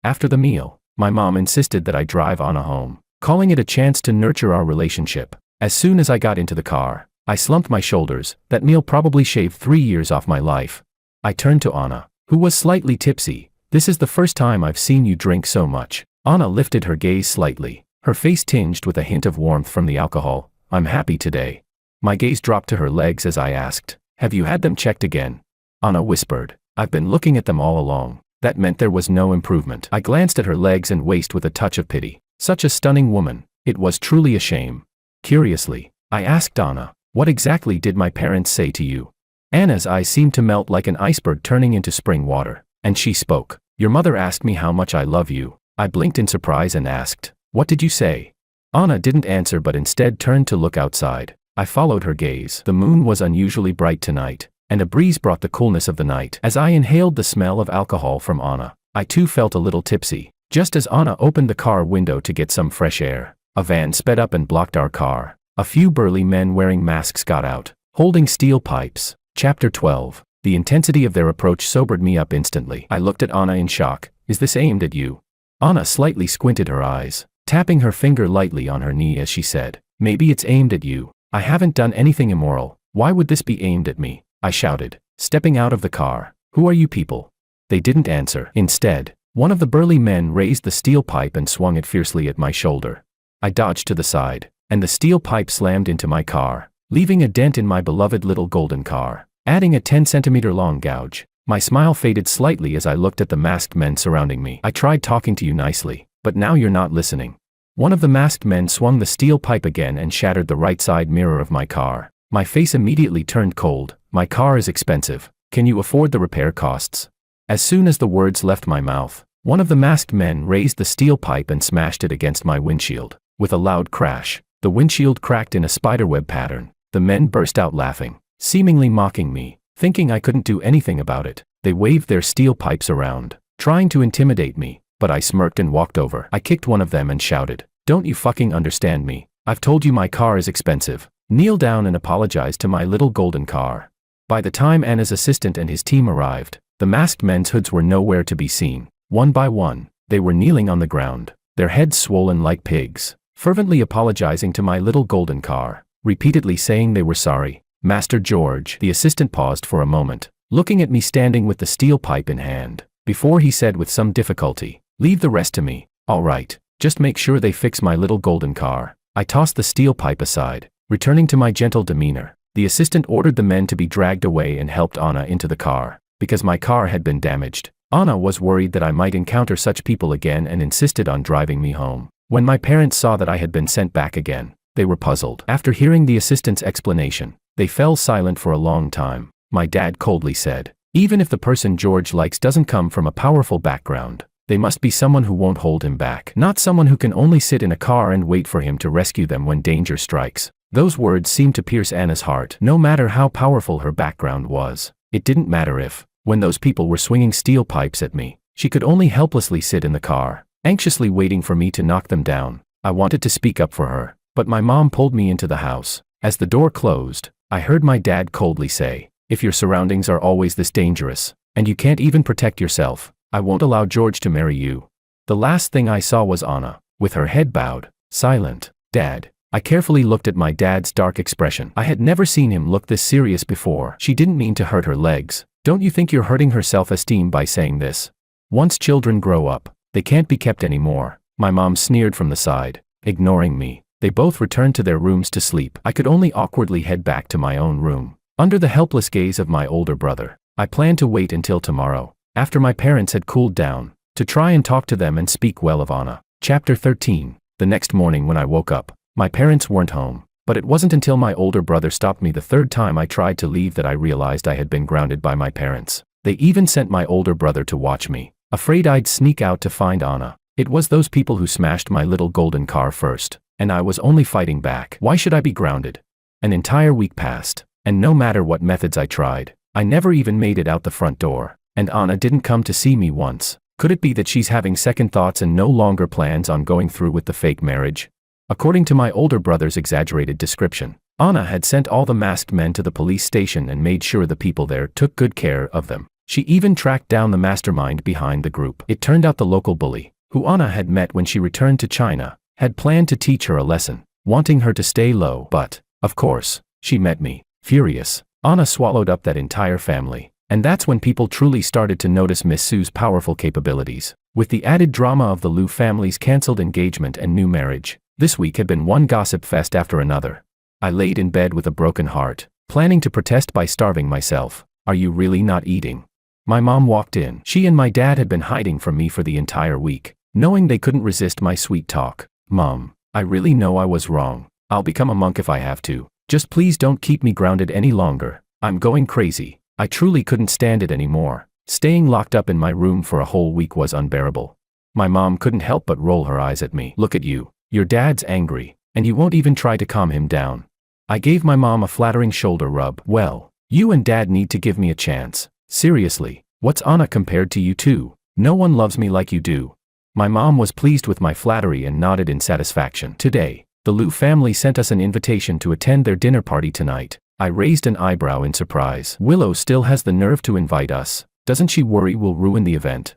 After the meal, my mom insisted that I drive Anna home, calling it a chance to nurture our relationship. As soon as I got into the car, I slumped my shoulders. That meal probably shaved 3 years off my life. I turned to Anna, who was slightly tipsy. "This is the first time I've seen you drink so much." Anna lifted her gaze slightly, her face tinged with a hint of warmth from the alcohol. "I'm happy today." My gaze dropped to her legs as I asked, "Have you had them checked again?" Anna whispered, "I've been looking at them all along." That meant there was no improvement. I glanced at her legs and waist with a touch of pity. Such a stunning woman. It was truly a shame. Curiously, I asked Anna, "What exactly did my parents say to you?" Anna's eyes seemed to melt like an iceberg turning into spring water, and she spoke. "Your mother asked me how much I love you." I blinked in surprise and asked, "What did you say?" Anna didn't answer but instead turned to look outside. I followed her gaze. The moon was unusually bright tonight, and a breeze brought the coolness of the night. As I inhaled the smell of alcohol from Anna, I too felt a little tipsy. Just as Anna opened the car window to get some fresh air, a van sped up and blocked our car. A few burly men wearing masks got out, holding steel pipes. Chapter 12. The intensity of their approach sobered me up instantly. I looked at Anna in shock. "Is this aimed at you?" Anna slightly squinted her eyes, tapping her finger lightly on her knee as she said, "Maybe it's aimed at you. I haven't done anything immoral. Why would this be aimed at me?" I shouted, stepping out of the car. "Who are you people?" They didn't answer. Instead, one of the burly men raised the steel pipe and swung it fiercely at my shoulder. I dodged to the side, and the steel pipe slammed into my car, leaving a dent in my beloved little golden car, adding a 10-centimeter long gouge. My smile faded slightly as I looked at the masked men surrounding me. "I tried talking to you nicely, but now you're not listening." One of the masked men swung the steel pipe again and shattered the right side mirror of my car. My face immediately turned cold. "My car is expensive. Can you afford the repair costs?" As soon as the words left my mouth, one of the masked men raised the steel pipe and smashed it against my windshield. With a loud crash, the windshield cracked in a spiderweb pattern. The men burst out laughing, seemingly mocking me. Thinking I couldn't do anything about it, they waved their steel pipes around, trying to intimidate me, but I smirked and walked over. I kicked one of them and shouted, "Don't you fucking understand me? I've told you my car is expensive. Kneel down and apologize to my little golden car." By the time Anna's assistant and his team arrived, the masked men's hoods were nowhere to be seen. One by one, they were kneeling on the ground, their heads swollen like pigs, fervently apologizing to my little golden car, repeatedly saying they were sorry. "Master George," the assistant paused for a moment, looking at me standing with the steel pipe in hand, before he said with some difficulty, "Leave the rest to me." "All right, just make sure they fix my little golden car." I tossed the steel pipe aside, returning to my gentle demeanor. The assistant ordered the men to be dragged away and helped Anna into the car. because my car had been damaged. Anna was worried that I might encounter such people again and insisted on driving me home. When my parents saw that I had been sent back again, they were puzzled. After hearing the assistant's explanation, they fell silent for a long time. My dad coldly said, "Even if the person George likes doesn't come from a powerful background, they must be someone who won't hold him back, not someone who can only sit in a car and wait for him to rescue them when danger strikes." Those words seemed to pierce Anna's heart. No matter how powerful her background was, it didn't matter if, when those people were swinging steel pipes at me, she could only helplessly sit in the car, anxiously waiting for me to knock them down. I wanted to speak up for her, but my mom pulled me into the house. As the door closed, I heard my dad coldly say, "If your surroundings are always this dangerous, and you can't even protect yourself, I won't allow George to marry you." The last thing I saw was Anna, with her head bowed, silent. "Dad." I carefully looked at my dad's dark expression. I had never seen him look this serious before. "She didn't mean to hurt her legs. Don't you think you're hurting her self-esteem by saying this? Once children grow up, they can't be kept anymore." My mom sneered from the side. Ignoring me, they both returned to their rooms to sleep. I could only awkwardly head back to my own room. Under the helpless gaze of my older brother, I planned to wait until tomorrow, after my parents had cooled down, to try and talk to them and speak well of Anna. Chapter 13. The next morning when I woke up, my parents weren't home, but it wasn't until my older brother stopped me the third time I tried to leave that I realized I had been grounded by my parents. They even sent my older brother to watch me, afraid I'd sneak out to find Anna. It was those people who smashed my little golden car first, and I was only fighting back. Why should I be grounded? An entire week passed, and no matter what methods I tried, I never even made it out the front door, and Anna didn't come to see me once. Could it be that she's having second thoughts and no longer plans on going through with the fake marriage? According to my older brother's exaggerated description, Anna had sent all the masked men to the police station and made sure the people there took good care of them. She even tracked down the mastermind behind the group. It turned out the local bully, who Anna had met when she returned to China, had planned to teach her a lesson, wanting her to stay low. But, of course, she met me. Furious, Anna swallowed up that entire family. And that's when people truly started to notice Miss Sue's powerful capabilities. With the added drama of the Liu family's cancelled engagement and new marriage, this week had been one gossip fest after another. I laid in bed with a broken heart, planning to protest by starving myself. "Are you really not eating?" My mom walked in. She and my dad had been hiding from me for the entire week, knowing they couldn't resist my sweet talk. "Mom, I really know I was wrong. I'll become a monk if I have to. Just please don't keep me grounded any longer. I'm going crazy." I truly couldn't stand it anymore. Staying locked up in my room for a whole week was unbearable. My mom couldn't help but roll her eyes at me. "Look at you. Your dad's angry, and you won't even try to calm him down." I gave my mom a flattering shoulder rub. "Well, you and dad need to give me a chance. Seriously, what's Anna compared to you two? No one loves me like you do." My mom was pleased with my flattery and nodded in satisfaction. "Today, the Liu family sent us an invitation to attend their dinner party tonight." I raised an eyebrow in surprise. "Willow still has the nerve to invite us. Doesn't she worry we'll ruin the event?"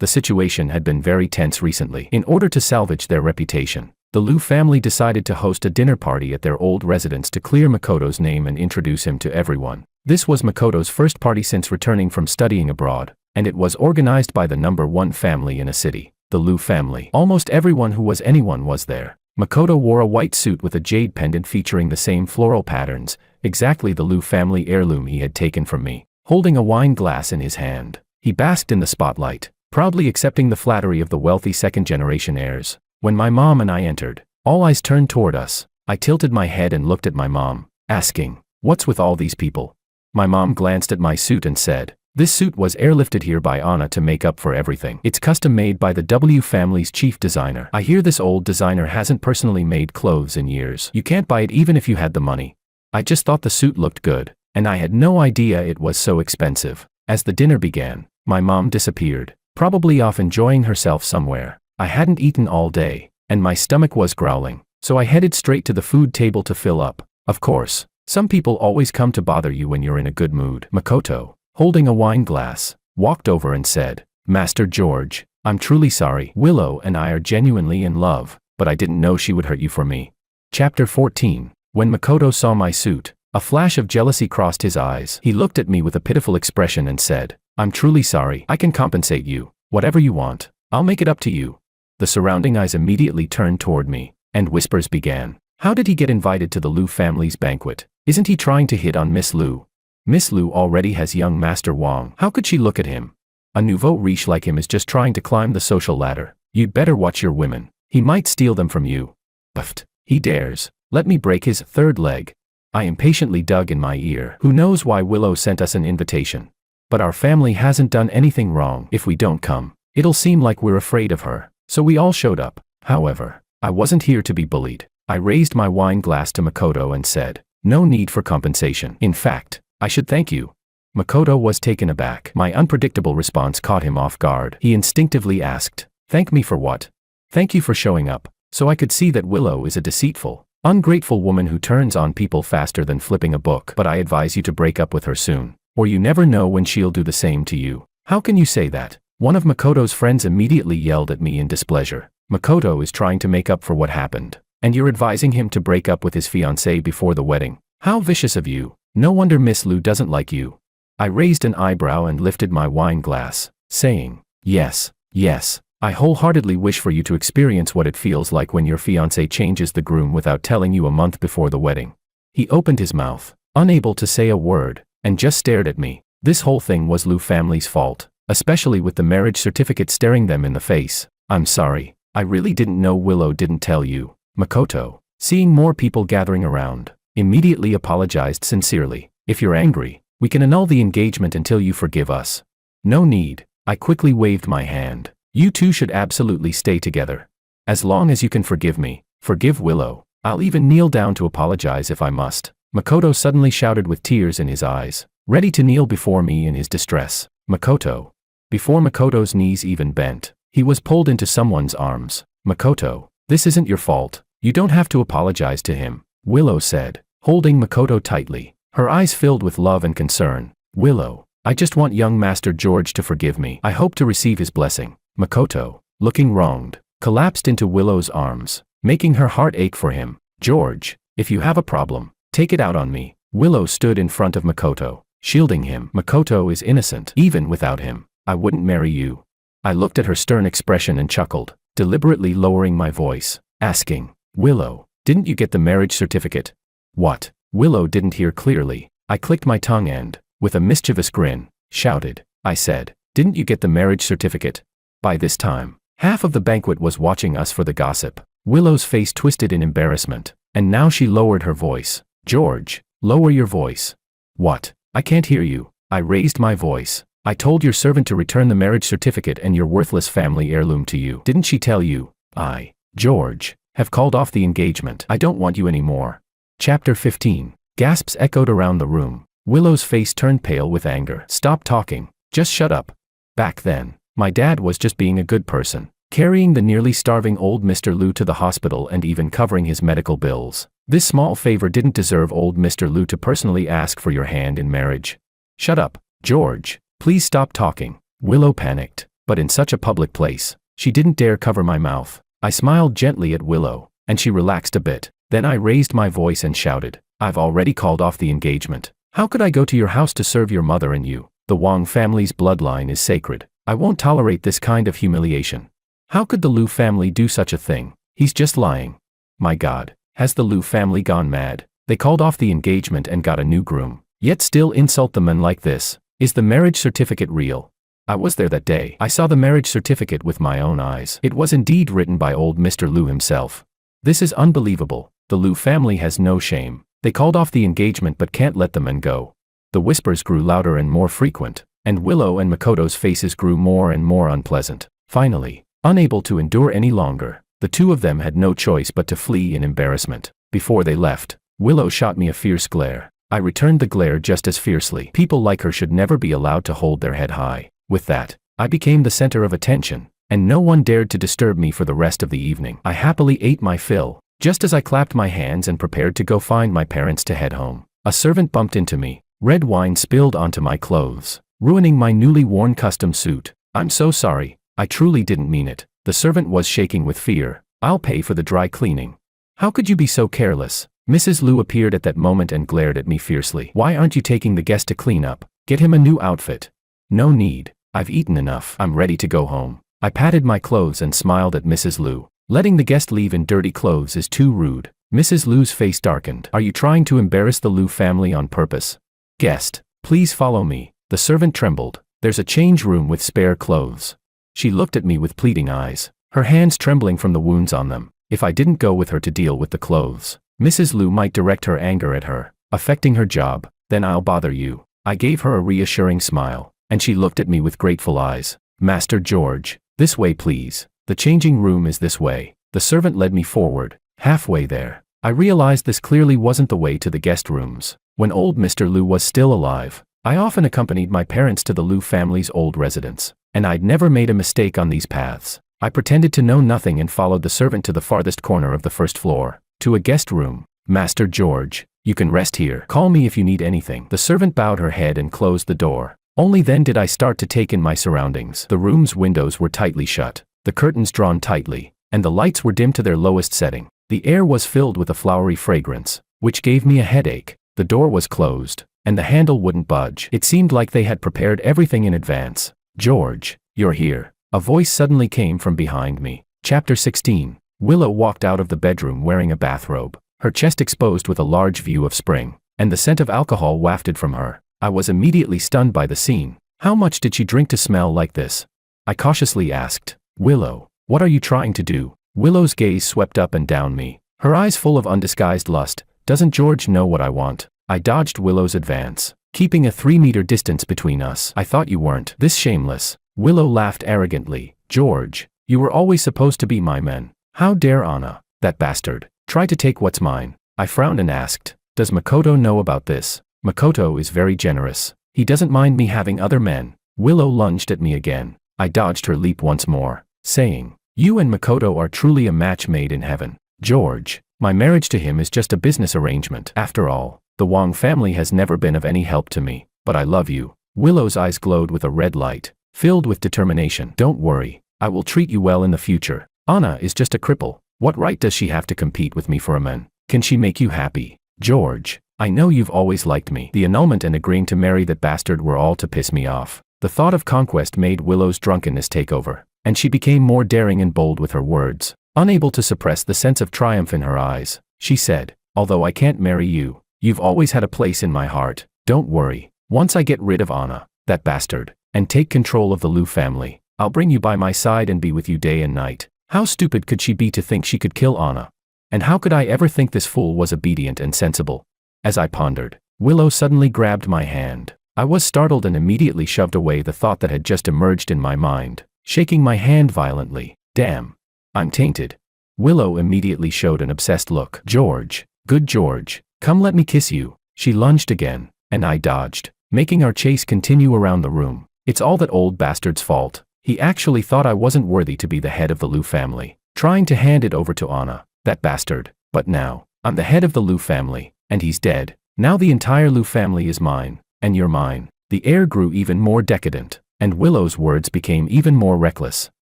The situation had been very tense recently. In order to salvage their reputation, the Liu family decided to host a dinner party at their old residence to clear Makoto's name and introduce him to everyone. This was Makoto's first party since returning from studying abroad, and it was organized by the #1 family in a city, the Liu family. Almost everyone who was anyone was there. Makoto wore a white suit with a jade pendant featuring the same floral patterns, exactly the Liu family heirloom he had taken from me. Holding a wine glass in his hand, he basked in the spotlight, proudly accepting the flattery of the wealthy second-generation heirs. When my mom and I entered, all eyes turned toward us. I tilted my head and looked at my mom, asking, "What's with all these people?" My mom glanced at my suit and said, "This suit was airlifted here by Anna to make up for everything. It's custom made by the W family's chief designer. I hear this old designer hasn't personally made clothes in years. You can't buy it even if you had the money." I just thought the suit looked good, and I had no idea it was so expensive. As the dinner began, my mom disappeared, probably off enjoying herself somewhere. I hadn't eaten all day, and my stomach was growling, so I headed straight to the food table to fill up. Of course, some people always come to bother you when you're in a good mood. Makoto, holding a wine glass, walked over and said, "Master George, I'm truly sorry. Willow and I are genuinely in love, but I didn't know she would hurt you for me." Chapter 14. When Makoto saw my suit, a flash of jealousy crossed his eyes. He looked at me with a pitiful expression and said, "I'm truly sorry. I can compensate you. Whatever you want, I'll make it up to you." The surrounding eyes immediately turned toward me, and whispers began. How did he get invited to the Liu family's banquet? Isn't he trying to hit on Miss Liu? Miss Lu already has young Master Wang. How could she look at him? A nouveau riche like him is just trying to climb the social ladder. You'd better watch your women. He might steal them from you. Buffed. He dares. Let me break his third leg. I impatiently dug in my ear. Who knows why Willow sent us an invitation? But our family hasn't done anything wrong. If we don't come, it'll seem like we're afraid of her. So we all showed up. However, I wasn't here to be bullied. I raised my wine glass to Makoto and said, "No need for compensation. In fact, I should thank you." Makoto was taken aback. My unpredictable response caught him off guard. He instinctively asked, "Thank me for what?" "Thank you for showing up, so I could see that Willow is a deceitful, ungrateful woman who turns on people faster than flipping a book. But I advise you to break up with her soon, or you never know when she'll do the same to you." "How can you say that?" One of Makoto's friends immediately yelled at me in displeasure. "Makoto is trying to make up for what happened, and you're advising him to break up with his fiancée before the wedding. How vicious of you. No wonder Miss Lu doesn't like you." I raised an eyebrow and lifted my wine glass, saying, "Yes, yes, I wholeheartedly wish for you to experience what it feels like when your fiancé changes the groom without telling you a month before the wedding." He opened his mouth, unable to say a word, and just stared at me. This whole thing was Lu family's fault, especially with the marriage certificate staring them in the face. "I'm sorry, I really didn't know Willow didn't tell you." Makoto, seeing more people gathering around, immediately apologized sincerely. "If you're angry, we can annul the engagement until you forgive us." "No need." I quickly waved my hand. "You two should absolutely stay together. As long as you can forgive me, forgive Willow. I'll even kneel down to apologize if I must." Makoto suddenly shouted with tears in his eyes, ready to kneel before me in his distress. "Makoto." Before Makoto's knees even bent, he was pulled into someone's arms. "Makoto, this isn't your fault. You don't have to apologize to him," Willow said, holding Makoto tightly. Her eyes filled with love and concern. "Willow, I just want young Master George to forgive me. I hope to receive his blessing." Makoto, looking wronged, collapsed into Willow's arms, making her heart ache for him. "George, if you have a problem, take it out on me." Willow stood in front of Makoto, shielding him. "Makoto is innocent. Even without him, I wouldn't marry you." I looked at her stern expression and chuckled, deliberately lowering my voice, asking, "Willow, didn't you get the marriage certificate?" "What?" Willow didn't hear clearly. I clicked my tongue and, with a mischievous grin, shouted. I said, "Didn't you get the marriage certificate?" By this time, half of the banquet was watching us for the gossip. Willow's face twisted in embarrassment, and now she lowered her voice. "George, lower your voice." "What? I can't hear you." I raised my voice. "I told your servant to return the marriage certificate and your worthless family heirloom to you. Didn't she tell you? I, George, have called off the engagement. I don't want you anymore." Chapter 15. Gasps echoed around the room. Willow's face turned pale with anger. "Stop talking. Just shut up." Back then, my dad was just being a good person, carrying the nearly starving old Mr. Lu to the hospital and even covering his medical bills. This small favor didn't deserve old Mr. Lu to personally ask for your hand in marriage. "Shut up, George. Please stop talking." Willow panicked, but in such a public place, she didn't dare cover my mouth. I smiled gently at Willow, and she relaxed a bit. Then I raised my voice and shouted, "I've already called off the engagement. How could I go to your house to serve your mother and you? The Wang family's bloodline is sacred. I won't tolerate this kind of humiliation." "How could the Lu family do such a thing? He's just lying." My God, has the Lu family gone mad? They called off the engagement and got a new groom, yet still insult the men like this. Is the marriage certificate real? I was there that day. I saw the marriage certificate with my own eyes. It was indeed written by old Mr. Lu himself. This is unbelievable. The Lu family has no shame. They called off the engagement but can't let the men go. The whispers grew louder and more frequent, and Willow and Makoto's faces grew more and more unpleasant. Finally, unable to endure any longer, the two of them had no choice but to flee in embarrassment. Before they left, Willow shot me a fierce glare. I returned the glare just as fiercely. People like her should never be allowed to hold their head high. With that, I became the center of attention, and no one dared to disturb me for the rest of the evening. I happily ate my fill. Just as I clapped my hands and prepared to go find my parents to head home, a servant bumped into me. Red wine spilled onto my clothes, ruining my newly worn custom suit. "I'm so sorry. I truly didn't mean it." The servant was shaking with fear. "I'll pay for the dry cleaning." "How could you be so careless?" Mrs. Lu appeared at that moment and glared at me fiercely. "Why aren't you taking the guest to clean up? Get him a new outfit." "No need. I've eaten enough. I'm ready to go home." I patted my clothes and smiled at Mrs. Lu. Letting the guest leave in dirty clothes is too rude. Mrs. Lu's face darkened. "Are you trying to embarrass the Lu family on purpose?" "Guest, Please follow me." The servant trembled. "There's a change room with spare clothes." She looked at me with pleading eyes, her hands trembling from the wounds on them. If I didn't go with her to deal with the clothes, Mrs. Lu might direct her anger at her, affecting her job. "Then I'll bother you." I gave her a reassuring smile, and she looked at me with grateful eyes. "Master George, this way please. The changing room is this way." The servant led me forward. Halfway there, I realized this clearly wasn't the way to the guest rooms. When old Mr. Lu was still alive, I often accompanied my parents to the Lu family's old residence, and I'd never made a mistake on these paths. I pretended to know nothing and followed the servant to the farthest corner of the first floor, to a guest room. "Master George, you can rest here. Call me if you need anything." The servant bowed her head and closed the door. Only then did I start to take in my surroundings. The room's windows were tightly shut, the curtains drawn tightly, and the lights were dimmed to their lowest setting. The air was filled with a flowery fragrance, which gave me a headache. The door was closed, and the handle wouldn't budge. It seemed like they had prepared everything in advance. "George, you're here." A voice suddenly came from behind me. Chapter 16. Willow walked out of the bedroom wearing a bathrobe, her chest exposed with a large view of spring, and the scent of alcohol wafted from her. I was immediately stunned by the scene. How much did she drink to smell like this? I cautiously asked, "Willow, what are you trying to do?" Willow's gaze swept up and down me, her eyes full of undisguised lust. "Doesn't George know what I want?" I dodged Willow's advance, keeping a 3-meter distance between us. "I thought you weren't this shameless." Willow laughed arrogantly. "George, you were always supposed to be my man. How dare Anna, that bastard, try to take what's mine?" I frowned and asked, "Does Makoto know about this?" "Makoto is very generous. He doesn't mind me having other men." Willow lunged at me again. I dodged her leap once more, saying, "You and Makoto are truly a match made in heaven. George, my marriage to him is just a business arrangement. After all, the Wong family has never been of any help to me, but I love you." Willow's eyes glowed with a red light, filled with determination. "Don't worry, I will treat you well in the future. Anna is just a cripple. What right does she have to compete with me for a man? Can she make you happy? George, I know you've always liked me." The annulment and agreeing to marry that bastard were all to piss me off. The thought of conquest made Willow's drunkenness take over, and she became more daring and bold with her words. Unable to suppress the sense of triumph in her eyes, she said, "Although I can't marry you, you've always had a place in my heart. Don't worry, once I get rid of Anna, that bastard, and take control of the Lu family, I'll bring you by my side and be with you day and night." How stupid could she be to think she could kill Anna? And how could I ever think this fool was obedient and sensible? As I pondered, Willow suddenly grabbed my hand. I was startled and immediately shoved away the thought that had just emerged in my mind, shaking my hand violently. "Damn, I'm tainted." Willow immediately showed an obsessed look. "George, good George, come let me kiss you." She lunged again, and I dodged, making our chase continue around the room. It's all that old bastard's fault. He actually thought I wasn't worthy to be the head of the Lu family, trying to hand it over to Anna, that bastard. But now, I'm the head of the Lu family, and he's dead. Now the entire Lu family is mine, and you're mine. The air grew even more decadent, and Willow's words became even more reckless,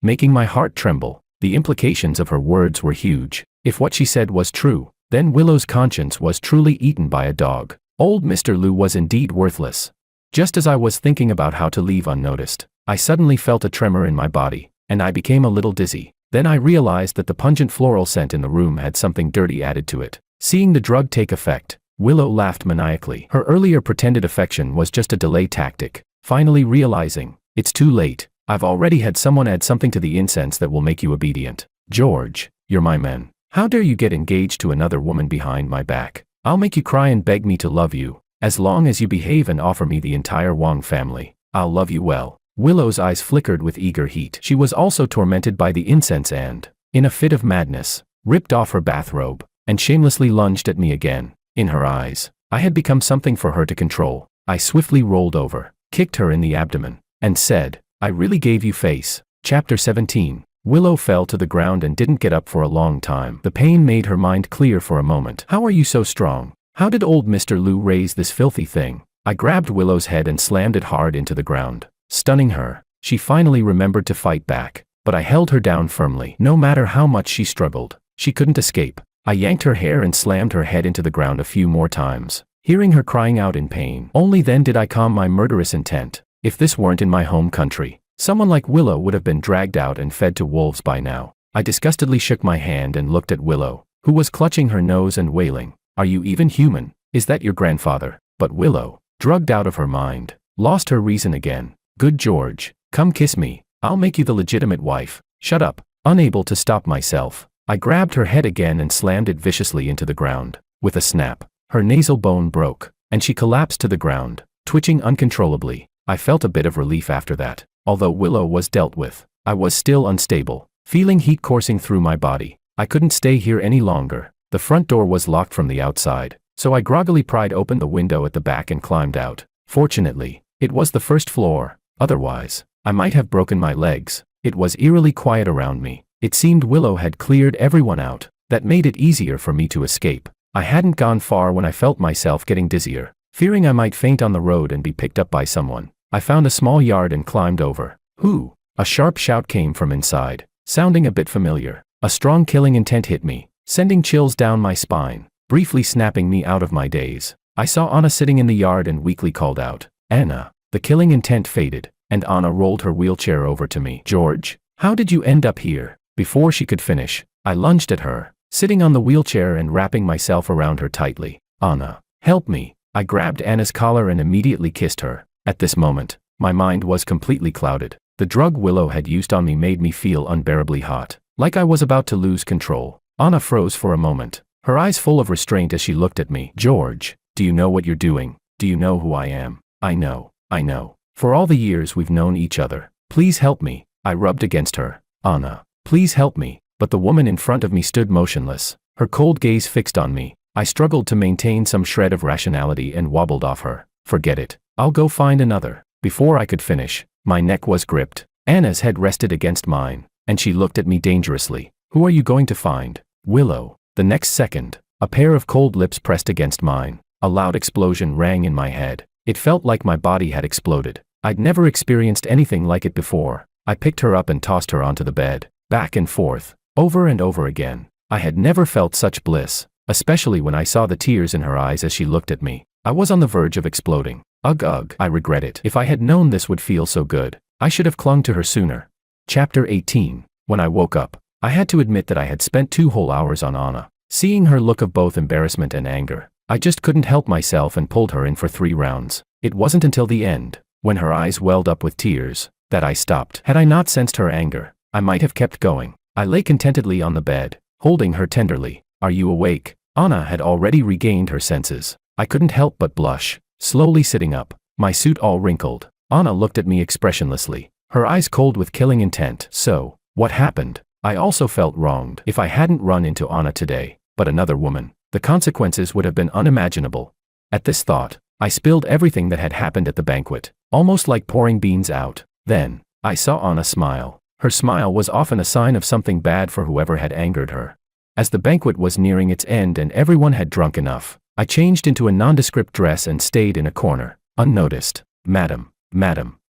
making my heart tremble. The implications of her words were huge. If what she said was true, then Willow's conscience was truly eaten by a dog. Old Mr. Lu was indeed worthless. Just as I was thinking about how to leave unnoticed, I suddenly felt a tremor in my body, and I became a little dizzy. Then I realized that the pungent floral scent in the room had something dirty added to it. Seeing the drug take effect, Willow laughed maniacally. Her earlier pretended affection was just a delay tactic. Finally realizing, it's too late. I've already had someone add something to the incense that will make you obedient. "George, you're my man. How dare you get engaged to another woman behind my back? I'll make you cry and beg me to love you. As long as you behave and offer me the entire Wong family, I'll love you well." Willow's eyes flickered with eager heat. She was also tormented by the incense and, in a fit of madness, ripped off her bathrobe, and shamelessly lunged at me again. In her eyes, I had become something for her to control. I swiftly rolled over, kicked her in the abdomen, and said, "I really gave you face." Chapter 17. Willow fell to the ground and didn't get up for a long time. The pain made her mind clear for a moment. "How are you so strong? How did old Mr. Lu raise this filthy thing?" I grabbed Willow's head and slammed it hard into the ground, stunning her. She finally remembered to fight back, but I held her down firmly. No matter how much she struggled, she couldn't escape. I yanked her hair and slammed her head into the ground a few more times, hearing her crying out in pain. Only then did I calm my murderous intent. If this weren't in my home country, someone like Willow would have been dragged out and fed to wolves by now. I disgustedly shook my hand and looked at Willow, who was clutching her nose and wailing, "Are you even human? Is that your grandfather?" But Willow, drugged out of her mind, lost her reason again. Good George, come kiss me, I'll make you the legitimate wife. Shut up. Unable to stop myself, I grabbed her head again and slammed it viciously into the ground. With a snap, her nasal bone broke, and she collapsed to the ground, twitching uncontrollably. I felt a bit of relief after that. Although Willow was dealt with, I was still unstable, feeling heat coursing through my body. I couldn't stay here any longer. The front door was locked from the outside, so I groggily pried open the window at the back and climbed out. Fortunately, it was the first floor. Otherwise, I might have broken my legs. It was eerily quiet around me. It seemed Willow had cleared everyone out. That made it easier for me to escape. I hadn't gone far when I felt myself getting dizzier. Fearing I might faint on the road and be picked up by someone, I found a small yard and climbed over. Who? A sharp shout came from inside, sounding a bit familiar. A strong killing intent hit me, sending chills down my spine, briefly snapping me out of my daze. I saw Anna sitting in the yard and weakly called out, "Anna." The killing intent faded, and Anna rolled her wheelchair over to me. "George, how did you end up here?" Before she could finish, I lunged at her, sitting on the wheelchair and wrapping myself around her tightly. "Anna, help me." I grabbed Anna's collar and immediately kissed her. At this moment, my mind was completely clouded. The drug Willow had used on me made me feel unbearably hot, like I was about to lose control. Anna froze for a moment, her eyes full of restraint as she looked at me. "George, do you know what you're doing? Do you know who I am?" I know. For all the years we've known each other. Please help me." I rubbed against her. "Anna, please help me." But the woman in front of me stood motionless, her cold gaze fixed on me. I struggled to maintain some shred of rationality and wobbled off her. "Forget it. I'll go find another." Before I could finish, my neck was gripped. Anna's head rested against mine, and she looked at me dangerously. "Who are you going to find?" "Willow." The next second, a pair of cold lips pressed against mine. A loud explosion rang in my head. It felt like my body had exploded. I'd never experienced anything like it before. I picked her up and tossed her onto the bed, back and forth, over and over again. I had never felt such bliss, especially when I saw the tears in her eyes as she looked at me. I was on the verge of exploding. Ugh, I regret it. If I had known this would feel so good, I should have clung to her sooner. Chapter 18. When I woke up, I had to admit that I had spent 2 whole hours on Anna. Seeing her look of both embarrassment and anger, I just couldn't help myself and pulled her in for 3 rounds. It wasn't until the end, when her eyes welled up with tears, that I stopped. Had I not sensed her anger, I might have kept going. I lay contentedly on the bed, holding her tenderly. "Are you awake?" Anna had already regained her senses. I couldn't help but blush, slowly sitting up, my suit all wrinkled. Anna looked at me expressionlessly, her eyes cold with killing intent. "So, what happened?" I also felt wronged. If I hadn't run into Anna today, but another woman, the consequences would have been unimaginable. At this thought, I spilled everything that had happened at the banquet, almost like pouring beans out. Then, I saw Anna smile. Her smile was often a sign of something bad for whoever had angered her. As the banquet was nearing its end and everyone had drunk enough, I changed into a nondescript dress and stayed in a corner, unnoticed. Madam,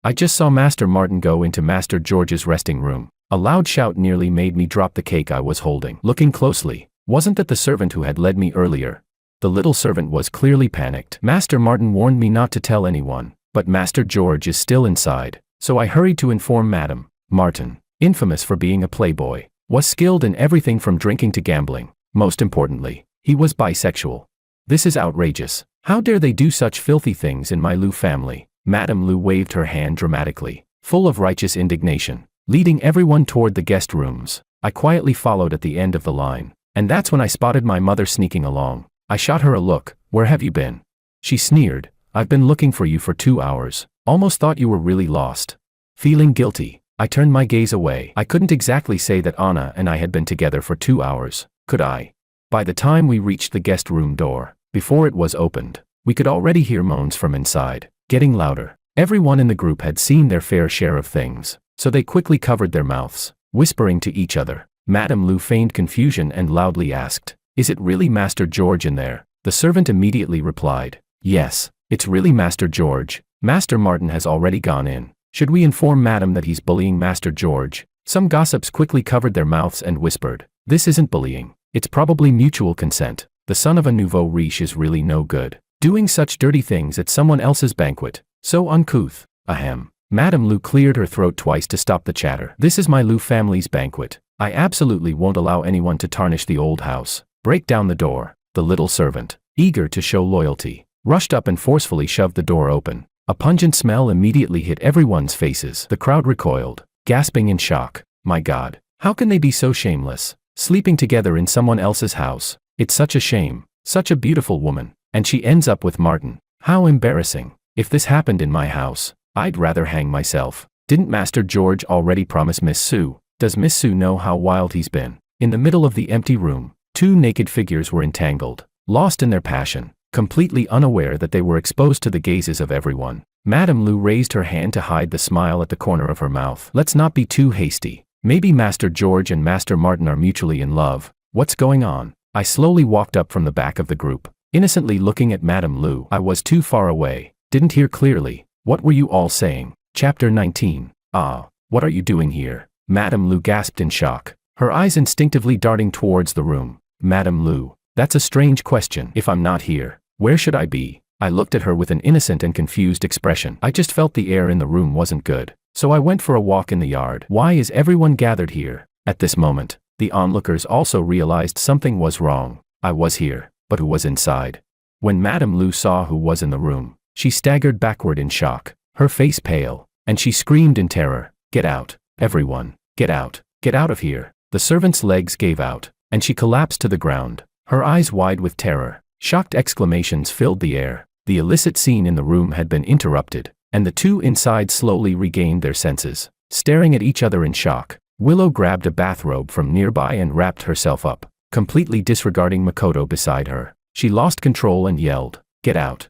I just saw Master Martin go into Master George's resting room." A loud shout nearly made me drop the cake I was holding. Looking closely, wasn't that the servant who had led me earlier? The little servant was clearly panicked. "Master Martin warned me not to tell anyone, but Master George is still inside." So I hurried to inform Madam. Martin, infamous for being a playboy, was skilled in everything from drinking to gambling. Most importantly, he was bisexual. "This is outrageous. How dare they do such filthy things in my Lu family?" Madame Lu waved her hand dramatically, full of righteous indignation, leading everyone toward the guest rooms. I quietly followed at the end of the line, and that's when I spotted my mother sneaking along. I shot her a look. "Where have you been?" She sneered. "I've been looking for you for 2 hours. Almost thought you were really lost." Feeling guilty, I turned my gaze away. I couldn't exactly say that Anna and I had been together for 2 hours, could I? By the time we reached the guest room door, before it was opened, we could already hear moans from inside, getting louder. Everyone in the group had seen their fair share of things, so they quickly covered their mouths, whispering to each other. Madame Lu feigned confusion and loudly asked, "Is it really Master George in there?" The servant immediately replied, "Yes, it's really Master George. Master Martin has already gone in. Should we inform Madam that he's bullying Master George?" Some gossips quickly covered their mouths and whispered, "This isn't bullying. It's probably mutual consent. The son of a nouveau riche is really no good, doing such dirty things at someone else's banquet. So uncouth." Ahem. Madame Lu cleared her throat twice to stop the chatter. "This is my Lu family's banquet. I absolutely won't allow anyone to tarnish the old house. Break down the door." The little servant, eager to show loyalty, rushed up and forcefully shoved the door open. A pungent smell immediately hit everyone's faces. The crowd recoiled, gasping in shock. My God, how can they be so shameless? Sleeping together in someone else's house. It's such a shame. Such a beautiful woman. And she ends up with Martin. How embarrassing. If this happened in my house, I'd rather hang myself. Didn't Master George already promise Miss Sue? Does Miss Sue know how wild he's been? In the middle of the empty room, two naked figures were entangled, lost in their passion, completely unaware that they were exposed to the gazes of everyone. Madame Lou raised her hand to hide the smile at the corner of her mouth. Let's not be too hasty. Maybe Master George and Master Martin are mutually in love. What's going on? I slowly walked up from the back of the group, innocently looking at Madame Lou. I was too far away, didn't hear clearly. What were you all saying? Chapter 19. What are you doing here? Madame Lou gasped in shock, her eyes instinctively darting towards the room. Madame Lou, that's a strange question. If I'm not here, where should I be? I looked at her with an innocent and confused expression. I just felt the air in the room wasn't good, so I went for a walk in the yard. Why is everyone gathered here? At this moment, the onlookers also realized something was wrong. I was here, but who was inside? When Madame Lou saw who was in the room, she staggered backward in shock, her face pale, and she screamed in terror. Get out, everyone, get out of here. The servant's legs gave out, and she collapsed to the ground, her eyes wide with terror. Shocked exclamations filled the air. The illicit scene in the room had been interrupted, and the two inside slowly regained their senses, staring at each other in shock. Willow grabbed a bathrobe from nearby and wrapped herself up, completely disregarding Makoto beside her. She lost control and yelled, get out,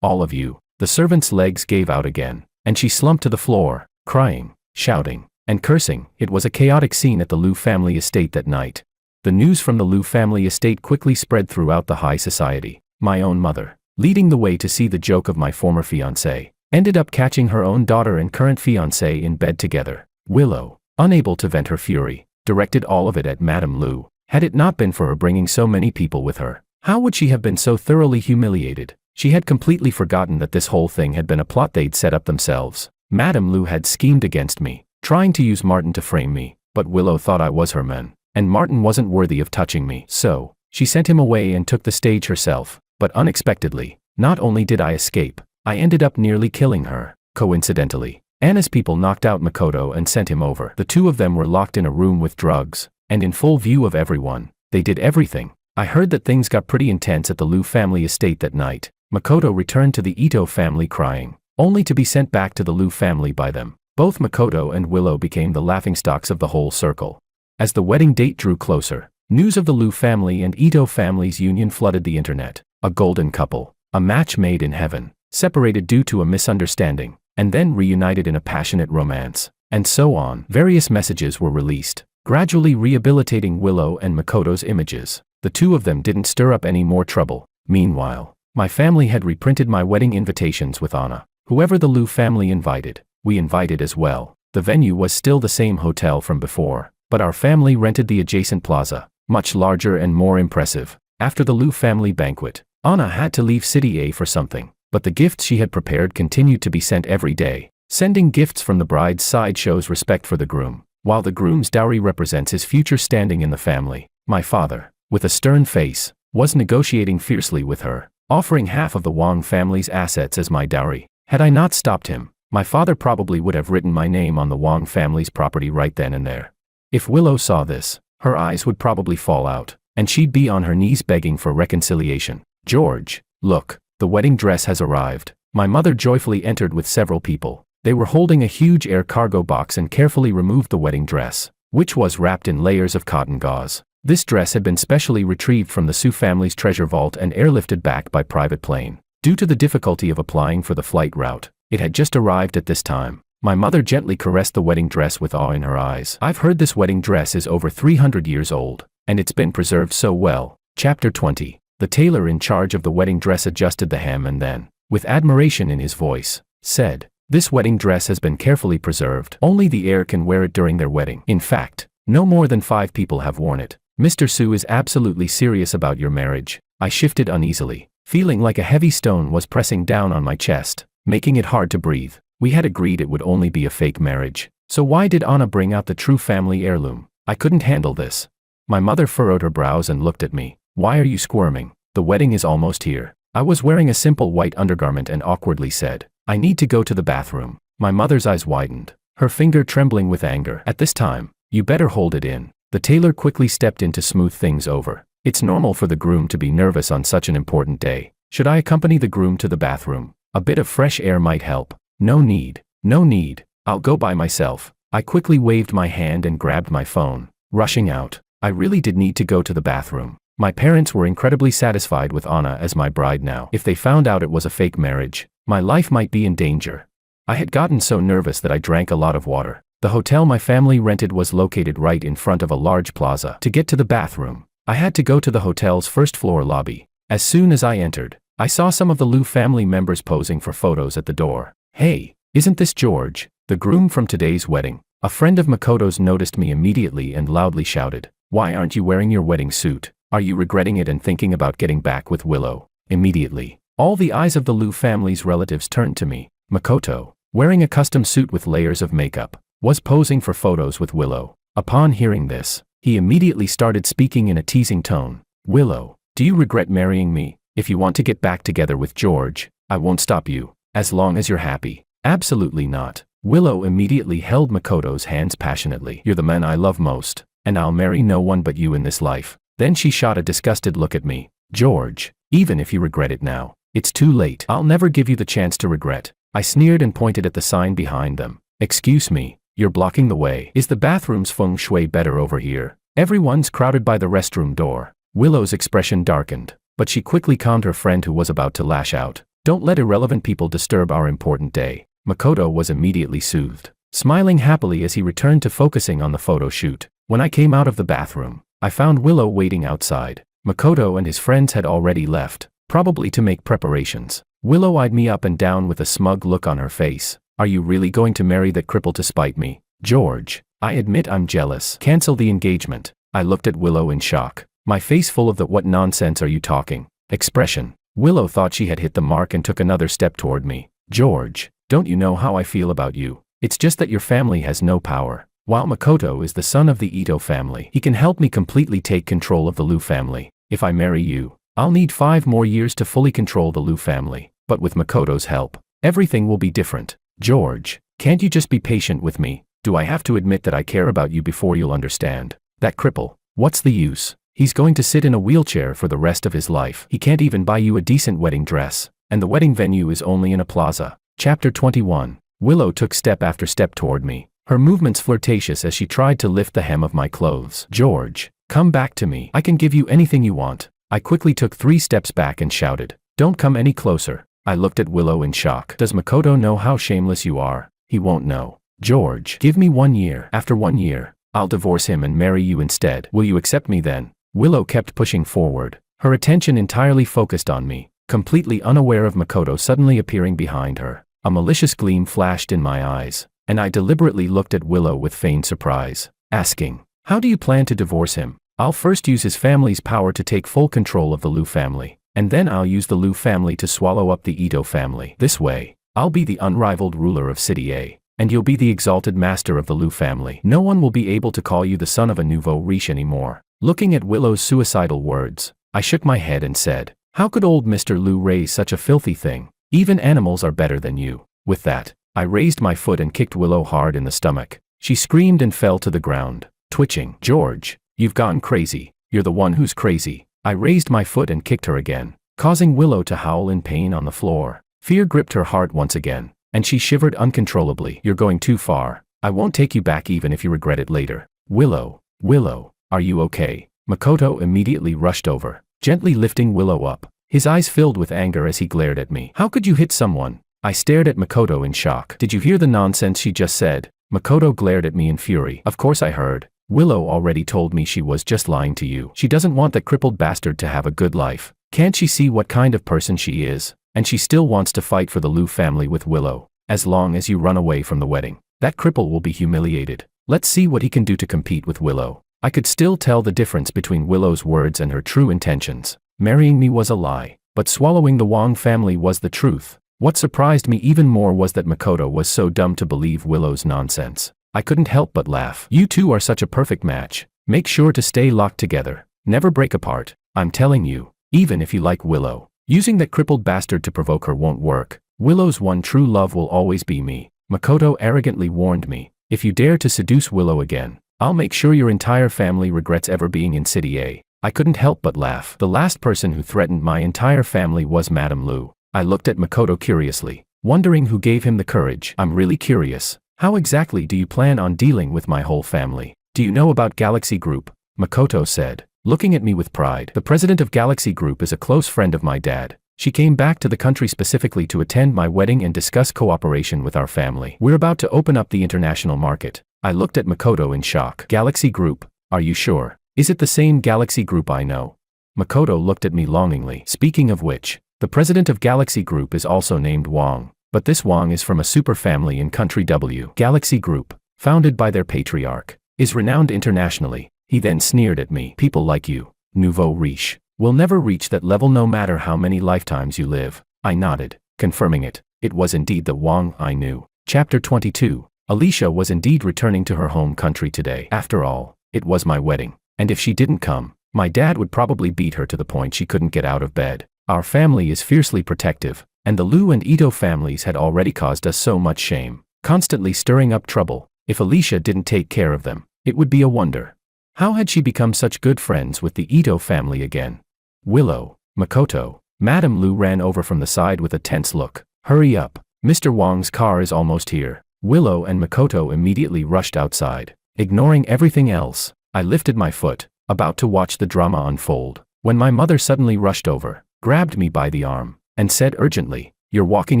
all of you. The servant's legs gave out again, and she slumped to the floor, crying, shouting, and cursing. It was a chaotic scene at the Lou family estate that night. The news from the Lou family estate quickly spread throughout the high society. My own mother, leading the way to see the joke of my former fiancé, ended up catching her own daughter and current fiancé in bed together. Willow, unable to vent her fury, directed all of it at Madame Lou. Had it not been for her bringing so many people with her, how would she have been so thoroughly humiliated? She had completely forgotten that this whole thing had been a plot they'd set up themselves. Madame Lou had schemed against me, trying to use Martin to frame me, but Willow thought I was her man, and Martin wasn't worthy of touching me. So, she sent him away and took the stage herself. But unexpectedly, not only did I escape, I ended up nearly killing her. Coincidentally, Anna's people knocked out Makoto and sent him over. The two of them were locked in a room with drugs, and in full view of everyone, they did everything. I heard that things got pretty intense at the Lou family estate that night. Makoto returned to the Ito family crying, only to be sent back to the Lou family by them. Both Makoto and Willow became the laughingstocks of the whole circle. As the wedding date drew closer, news of the Lou family and Ito family's union flooded the internet. A golden couple, a match made in heaven, separated due to a misunderstanding, and then reunited in a passionate romance, and so on. Various messages were released, gradually rehabilitating Willow and Makoto's images. The two of them didn't stir up any more trouble. Meanwhile, my family had reprinted my wedding invitations with Anna. Whoever the Lou family invited, we invited as well. The venue was still the same hotel from before, but our family rented the adjacent plaza, much larger and more impressive. After the Lou family banquet, Anna had to leave City A for something, but the gifts she had prepared continued to be sent every day. Sending gifts from the bride's side shows respect for the groom, while the groom's dowry represents his future standing in the family. My father, with a stern face, was negotiating fiercely with her, offering half of the Wang family's assets as my dowry. Had I not stopped him, my father probably would have written my name on the Wang family's property right then and there. If Willow saw this, her eyes would probably fall out, and she'd be on her knees begging for reconciliation. George, look, the wedding dress has arrived. My mother joyfully entered with several people. They were holding a huge air cargo box and carefully removed the wedding dress, which was wrapped in layers of cotton gauze. This dress had been specially retrieved from the Su family's treasure vault and airlifted back by private plane. Due to the difficulty of applying for the flight route, it had just arrived at this time. My mother gently caressed the wedding dress with awe in her eyes. I've heard this wedding dress is over 300 years old, and it's been preserved so well. Chapter 20. The tailor in charge of the wedding dress adjusted the hem and then, with admiration in his voice, said, "This wedding dress has been carefully preserved. Only the heir can wear it during their wedding. In fact, no more than 5 people have worn it. Mr. Su is absolutely serious about your marriage." I shifted uneasily, feeling like a heavy stone was pressing down on my chest, making it hard to breathe. We had agreed it would only be a fake marriage, so why did Anna bring out the true family heirloom? I couldn't handle this. My mother furrowed her brows and looked at me. "Why are you squirming? The wedding is almost here." I was wearing a simple white undergarment and awkwardly said, "I need to go to the bathroom." My mother's eyes widened, her finger trembling with anger. At this time, "You better hold it in." The tailor quickly stepped in to smooth things over. It's normal for the groom to be nervous on such an important day. Should I accompany the groom to the bathroom? A bit of fresh air might help. No need. No need. I'll go by myself. I quickly waved my hand and grabbed my phone, rushing out. I really did need to go to the bathroom. My parents were incredibly satisfied with Anna as my bride now. If they found out it was a fake marriage, my life might be in danger. I had gotten so nervous that I drank a lot of water. The hotel my family rented was located right in front of a large plaza. To get to the bathroom, I had to go to the hotel's first-floor lobby. As soon as I entered, I saw some of the Liu family members posing for photos at the door. "Hey, isn't this George, the groom from today's wedding?" A friend of Makoto's noticed me immediately and loudly shouted, "Why aren't you wearing your wedding suit? Are you regretting it and thinking about getting back with Willow?" Immediately, all the eyes of the Liu family's relatives turned to me. Makoto, wearing a custom suit with layers of makeup, was posing for photos with Willow. Upon hearing this, he immediately started speaking in a teasing tone. "Willow, do you regret marrying me? If you want to get back together with George, I won't stop you, as long as you're happy." "Absolutely not." Willow immediately held Makoto's hands passionately. "You're the man I love most, and I'll marry no one but you in this life." Then she shot a disgusted look at me. "George, even if you regret it now, it's too late. I'll never give you the chance to regret." I sneered and pointed at the sign behind them. "Excuse me, you're blocking the way. Is the bathroom's feng shui better over here? Everyone's crowded by the restroom door." Willow's expression darkened, but she quickly calmed her friend who was about to lash out. "Don't let irrelevant people disturb our important day." Makoto was immediately soothed, smiling happily as he returned to focusing on the photo shoot. When I came out of the bathroom, I found Willow waiting outside. Makoto and his friends had already left, probably to make preparations. Willow eyed me up and down with a smug look on her face. "Are you really going to marry that cripple to spite me?" "George, I admit I'm jealous." "Cancel the engagement." I looked at Willow in shock, my face full of the "what nonsense are you talking" expression. Willow thought she had hit the mark and took another step toward me. "George, don't you know how I feel about you? It's just that your family has no power. While Makoto is the son of the Ito family, he can help me completely take control of the Liu family. If I marry you, I'll need 5 more years to fully control the Liu family. But with Makoto's help, everything will be different. George, can't you just be patient with me? Do I have to admit that I care about you before you'll understand? That cripple, what's the use? He's going to sit in a wheelchair for the rest of his life. He can't even buy you a decent wedding dress, and the wedding venue is only in a plaza." Chapter 21. Willow took step after step toward me, her movements flirtatious as she tried to lift the hem of my clothes. "George, come back to me. I can give you anything you want." I quickly took 3 steps back and shouted, "Don't come any closer." I looked at Willow in shock. "Does Makoto know how shameless you are?" "He won't know." "George, give me 1 year. After 1 year, I'll divorce him and marry you instead. Will you accept me then?" Willow kept pushing forward, her attention entirely focused on me, completely unaware of Makoto suddenly appearing behind her. A malicious gleam flashed in my eyes, and I deliberately looked at Willow with feigned surprise, asking, "How do you plan to divorce him?" "I'll first use his family's power to take full control of the Liu family, and then I'll use the Liu family to swallow up the Ito family. This way, I'll be the unrivaled ruler of City A, and you'll be the exalted master of the Liu family. No one will be able to call you the son of a nouveau riche anymore." Looking at Willow's suicidal words, I shook my head and said, "How could old Mr. Liu raise such a filthy thing? Even animals are better than you." With that, I raised my foot and kicked Willow hard in the stomach. She screamed and fell to the ground, twitching. "George, you've gone crazy. You're the one who's crazy." I raised my foot and kicked her again, causing Willow to howl in pain on the floor. Fear gripped her heart once again, and she shivered uncontrollably. "You're going too far. I won't take you back even if you regret it later." "Willow, Willow, are you okay?" Makoto immediately rushed over, gently lifting Willow up. His eyes filled with anger as he glared at me. "How could you hit someone?" I stared at Makoto in shock. "Did you hear the nonsense she just said?" Makoto glared at me in fury. "Of course I heard. Willow already told me she was just lying to you. She doesn't want that crippled bastard to have a good life. Can't she see what kind of person she is? And she still wants to fight for the Liu family with Willow. As long as you run away from the wedding, that cripple will be humiliated. Let's see what he can do to compete with Willow." I could still tell the difference between Willow's words and her true intentions. Marrying me was a lie, but swallowing the Wang family was the truth. What surprised me even more was that Makoto was so dumb to believe Willow's nonsense. I couldn't help but laugh. "You two are such a perfect match. Make sure to stay locked together. Never break apart. I'm telling you, even if you like Willow, Using that crippled bastard to provoke her won't work. Willow's one true love will always be me. Makoto arrogantly warned me. If you dare to seduce Willow again, I'll make sure your entire family regrets ever being in City A. I couldn't help but laugh. The last person who threatened my entire family was Madame Lu. I looked at Makoto curiously, wondering who gave him the courage. I'm really curious. How exactly do you plan on dealing with my whole family? Do you know about Galaxy Group? Makoto said, looking at me with pride. The president of Galaxy Group is a close friend of my dad. She came back to the country specifically to attend my wedding and discuss cooperation with our family. We're about to open up the international market. I looked at Makoto in shock. Galaxy Group? Are you sure? Is it the same Galaxy Group I know? Makoto looked at me longingly. Speaking of which, the president of Galaxy Group is also named Wang. But this Wang is from a super family in Country W. Galaxy Group, founded by their patriarch, is renowned internationally. He then sneered at me. People like you, nouveau riche, will never reach that level no matter how many lifetimes you live. I nodded, confirming it. It was indeed the Wang I knew. Chapter 22. Alicia was indeed returning to her home country today. After all, it was my wedding, and if she didn't come, my dad would probably beat her to the point she couldn't get out of bed. Our family is fiercely protective, and the Liu and Ito families had already caused us so much shame, constantly stirring up trouble. If Alicia didn't take care of them, it would be a wonder. How had she become such good friends with the Ito family again? Willow, Makoto, Madame Lu ran over from the side with a tense look. Hurry up, Mr. Wang's car is almost here. Willow and Makoto immediately rushed outside. Ignoring everything else, I lifted my foot, about to watch the drama unfold, when my mother suddenly rushed over, grabbed me by the arm, and said urgently, "You're walking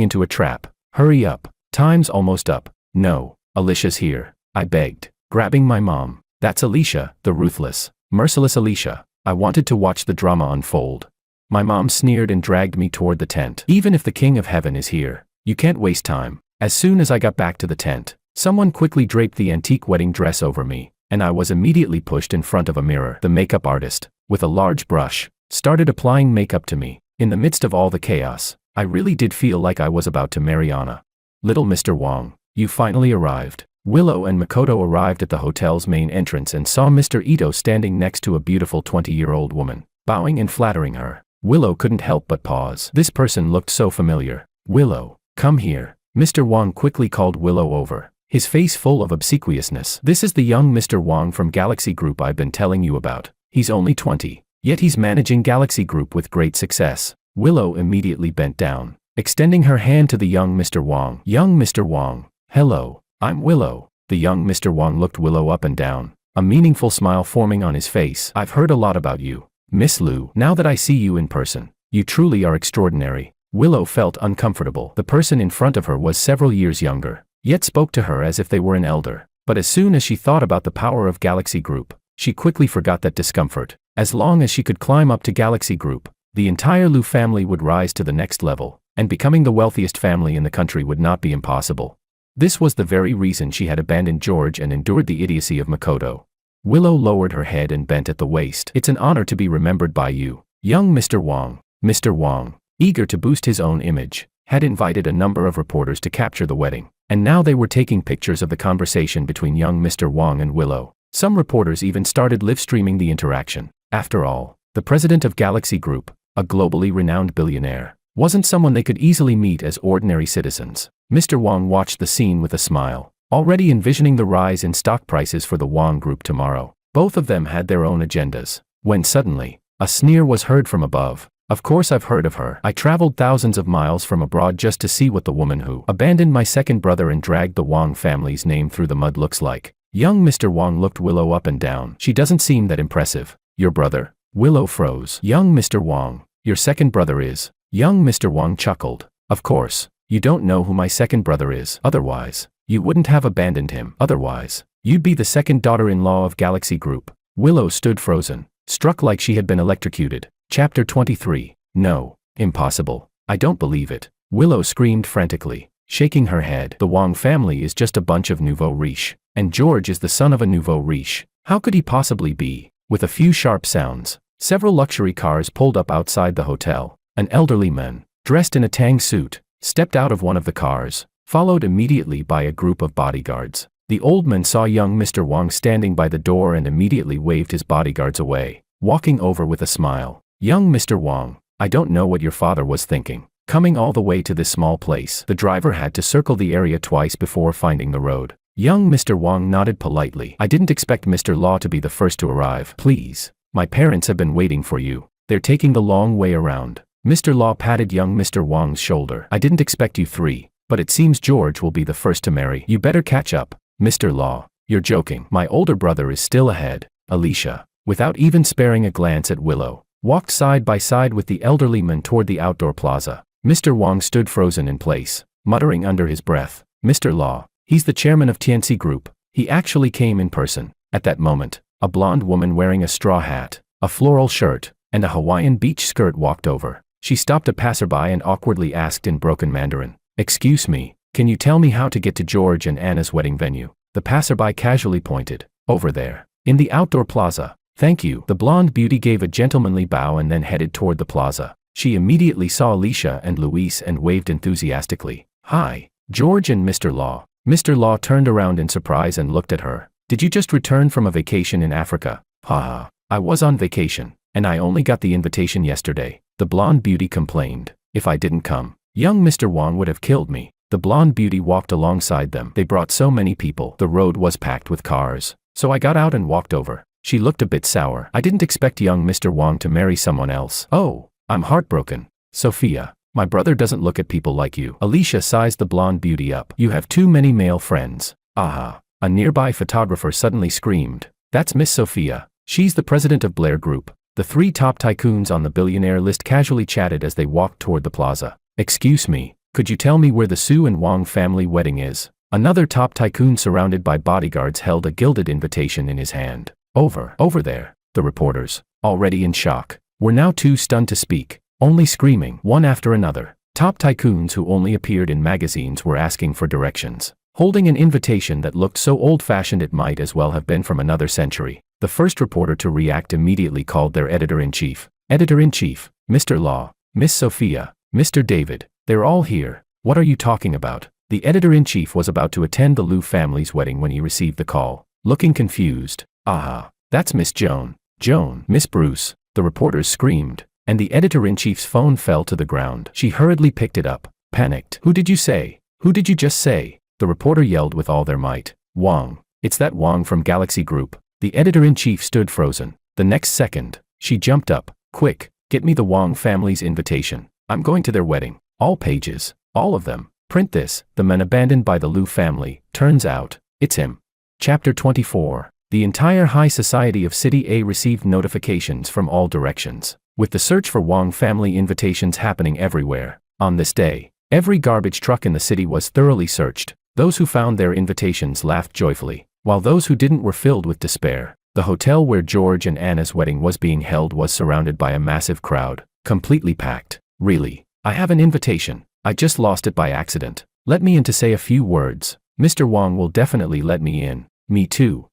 into a trap. Hurry up. Time's almost up." "No, Alicia's here," I begged, grabbing my mom. "That's Alicia, the ruthless, merciless Alicia." I wanted to watch the drama unfold. My mom sneered and dragged me toward the tent. "Even if the King of Heaven is here, you can't waste time." As soon as I got back to the tent, someone quickly draped the antique wedding dress over me, and I was immediately pushed in front of a mirror. The makeup artist, with a large brush, started applying makeup to me. In the midst of all the chaos, I really did feel like I was about to marry Anna. "Little Mr. Wang, you finally arrived." Willow and Makoto arrived at the hotel's main entrance and saw Mr. Ito standing next to a beautiful 20-year-old woman, bowing and flattering her. Willow couldn't help but pause. This person looked so familiar. "Willow, come here." Mr. Wang quickly called Willow over, his face full of obsequiousness. "This is the young Mr. Wang from Galaxy Group I've been telling you about. He's only 20, yet he's managing Galaxy Group with great success." Willow immediately bent down, extending her hand to the young Mr. Wang. "Young Mr. Wang, hello, I'm Willow." The young Mr. Wang looked Willow up and down, a meaningful smile forming on his face. "I've heard a lot about you, Miss Lu. Now that I see you in person, you truly are extraordinary." Willow felt uncomfortable. The person in front of her was several years younger, yet spoke to her as if they were an elder. But as soon as she thought about the power of Galaxy Group, she quickly forgot that discomfort. As long as she could climb up to Galaxy Group, the entire Liu family would rise to the next level, and becoming the wealthiest family in the country would not be impossible. This was the very reason she had abandoned George and endured the idiocy of Makoto. Willow lowered her head and bent at the waist. "It's an honor to be remembered by you, young Mr. Wang." Mr. Wang, eager to boost his own image, had invited a number of reporters to capture the wedding, and now they were taking pictures of the conversation between young Mr. Wang and Willow. Some reporters even started live-streaming the interaction. After all, the president of Galaxy Group, a globally renowned billionaire, wasn't someone they could easily meet as ordinary citizens. Mr. Wang watched the scene with a smile, already envisioning the rise in stock prices for the Wang Group tomorrow. Both of them had their own agendas, when suddenly, a sneer was heard from above. "Of course I've heard of her. I traveled thousands of miles from abroad just to see what the woman who abandoned my second brother and dragged the Wang family's name through the mud looks like." Young Mr. Wang looked Willow up and down. "She doesn't seem that impressive." "Your brother?" Willow froze. "Young Mr. Wang, your second brother is." Young Mr. Wang chuckled. "Of course, you don't know who my second brother is. Otherwise, you wouldn't have abandoned him. Otherwise, you'd be the second daughter-in-law of Galaxy Group." Willow stood frozen, struck like she had been electrocuted. Chapter 23. "No, impossible. I don't believe it." Willow screamed frantically, shaking her head. "The Wang family is just a bunch of nouveau riche, and George is the son of a nouveau riche. How could he possibly be?" With a few sharp sounds, several luxury cars pulled up outside the hotel. An elderly man, dressed in a tang suit, stepped out of one of the cars, followed immediately by a group of bodyguards. The old man saw young Mr. Wang standing by the door and immediately waved his bodyguards away, walking over with a smile. "Young Mr. Wang, I don't know what your father was thinking. Coming all the way to this small place, the driver had to circle the area twice before finding the road. Young Mr. Wang nodded politely. I didn't expect Mr. Law to be the first to arrive. Please. My parents have been waiting for you. They're taking the long way around. Mr. Law patted young Mr. Wang's shoulder. I didn't expect you three, but it seems George will be the first to marry. You better catch up. Mr. Law, you're joking. My older brother is still ahead. Alicia, without even sparing a glance at Willow, walked side by side with the elderly man toward the outdoor plaza. Mr. Wang stood frozen in place, muttering under his breath. Mr. Law, he's the chairman of TNC Group. He actually came in person. At that moment, a blonde woman wearing a straw hat, a floral shirt, and a Hawaiian beach skirt walked over. She stopped a passerby and awkwardly asked in broken Mandarin, "Excuse me, can you tell me how to get to George and Anna's wedding venue?" The passerby casually pointed. "Over there, in the outdoor plaza." "Thank you." The blonde beauty gave a gentlemanly bow and then headed toward the plaza. She immediately saw Alicia and Luis and waved enthusiastically. "Hi, George and Mr. Law." Mr. Law turned around in surprise and looked at her. "Did you just return from a vacation in Africa?" "Haha, I was on vacation, and I only got the invitation yesterday," the blonde beauty complained. "If I didn't come, young Mr. Wang would have killed me." The blonde beauty walked alongside them. "They brought so many people. The road was packed with cars, so I got out and walked over." She looked a bit sour. "I didn't expect young Mr. Wang to marry someone else." "Oh, I'm heartbroken. Sophia, my brother doesn't look at people like you." Alicia sized the blonde beauty up. "You have too many male friends." "Aha." A nearby photographer suddenly screamed. "That's Miss Sophia. She's the president of Blair Group." The three top tycoons on the billionaire list casually chatted as they walked toward the plaza. "Excuse me, could you tell me where the Su and Wang family wedding is?" Another top tycoon surrounded by bodyguards held a gilded invitation in his hand. Over there." The reporters, already in shock, were now too stunned to speak, only screaming one after another. Top tycoons who only appeared in magazines were asking for directions, holding an invitation that looked so old-fashioned it might as well have been from another century. The first reporter to react immediately called their editor-in-chief. "Editor-in-chief, Mr. Law, Miss Sophia, Mr. David, they're all here. What are you talking about?" The editor-in-chief was about to attend the Liu family's wedding when he received the call, looking confused. "Aha, that's Miss Joan. Joan, Miss Bruce," the reporters screamed, and the editor-in-chief's phone fell to the ground. She hurriedly picked it up, panicked. "Who did you say? Who did you just say?" The reporter yelled with all their might. "Wang. It's that Wang from Galaxy Group." The editor-in-chief stood frozen. The next second, she jumped up. "Quick, get me the Wang family's invitation. I'm going to their wedding. All pages, all of them. Print this." The man abandoned by the Liu family. Turns out, it's him. Chapter 24. The entire high society of City A received notifications from all directions, with the search for Wang family invitations happening everywhere. On this day, every garbage truck in the city was thoroughly searched. Those who found their invitations laughed joyfully, while those who didn't were filled with despair. The hotel where George and Anna's wedding was being held was surrounded by a massive crowd, completely packed. "Really? I have an invitation. I just lost it by accident. Let me in to say a few words. Mr. Wang will definitely let me in." Me too.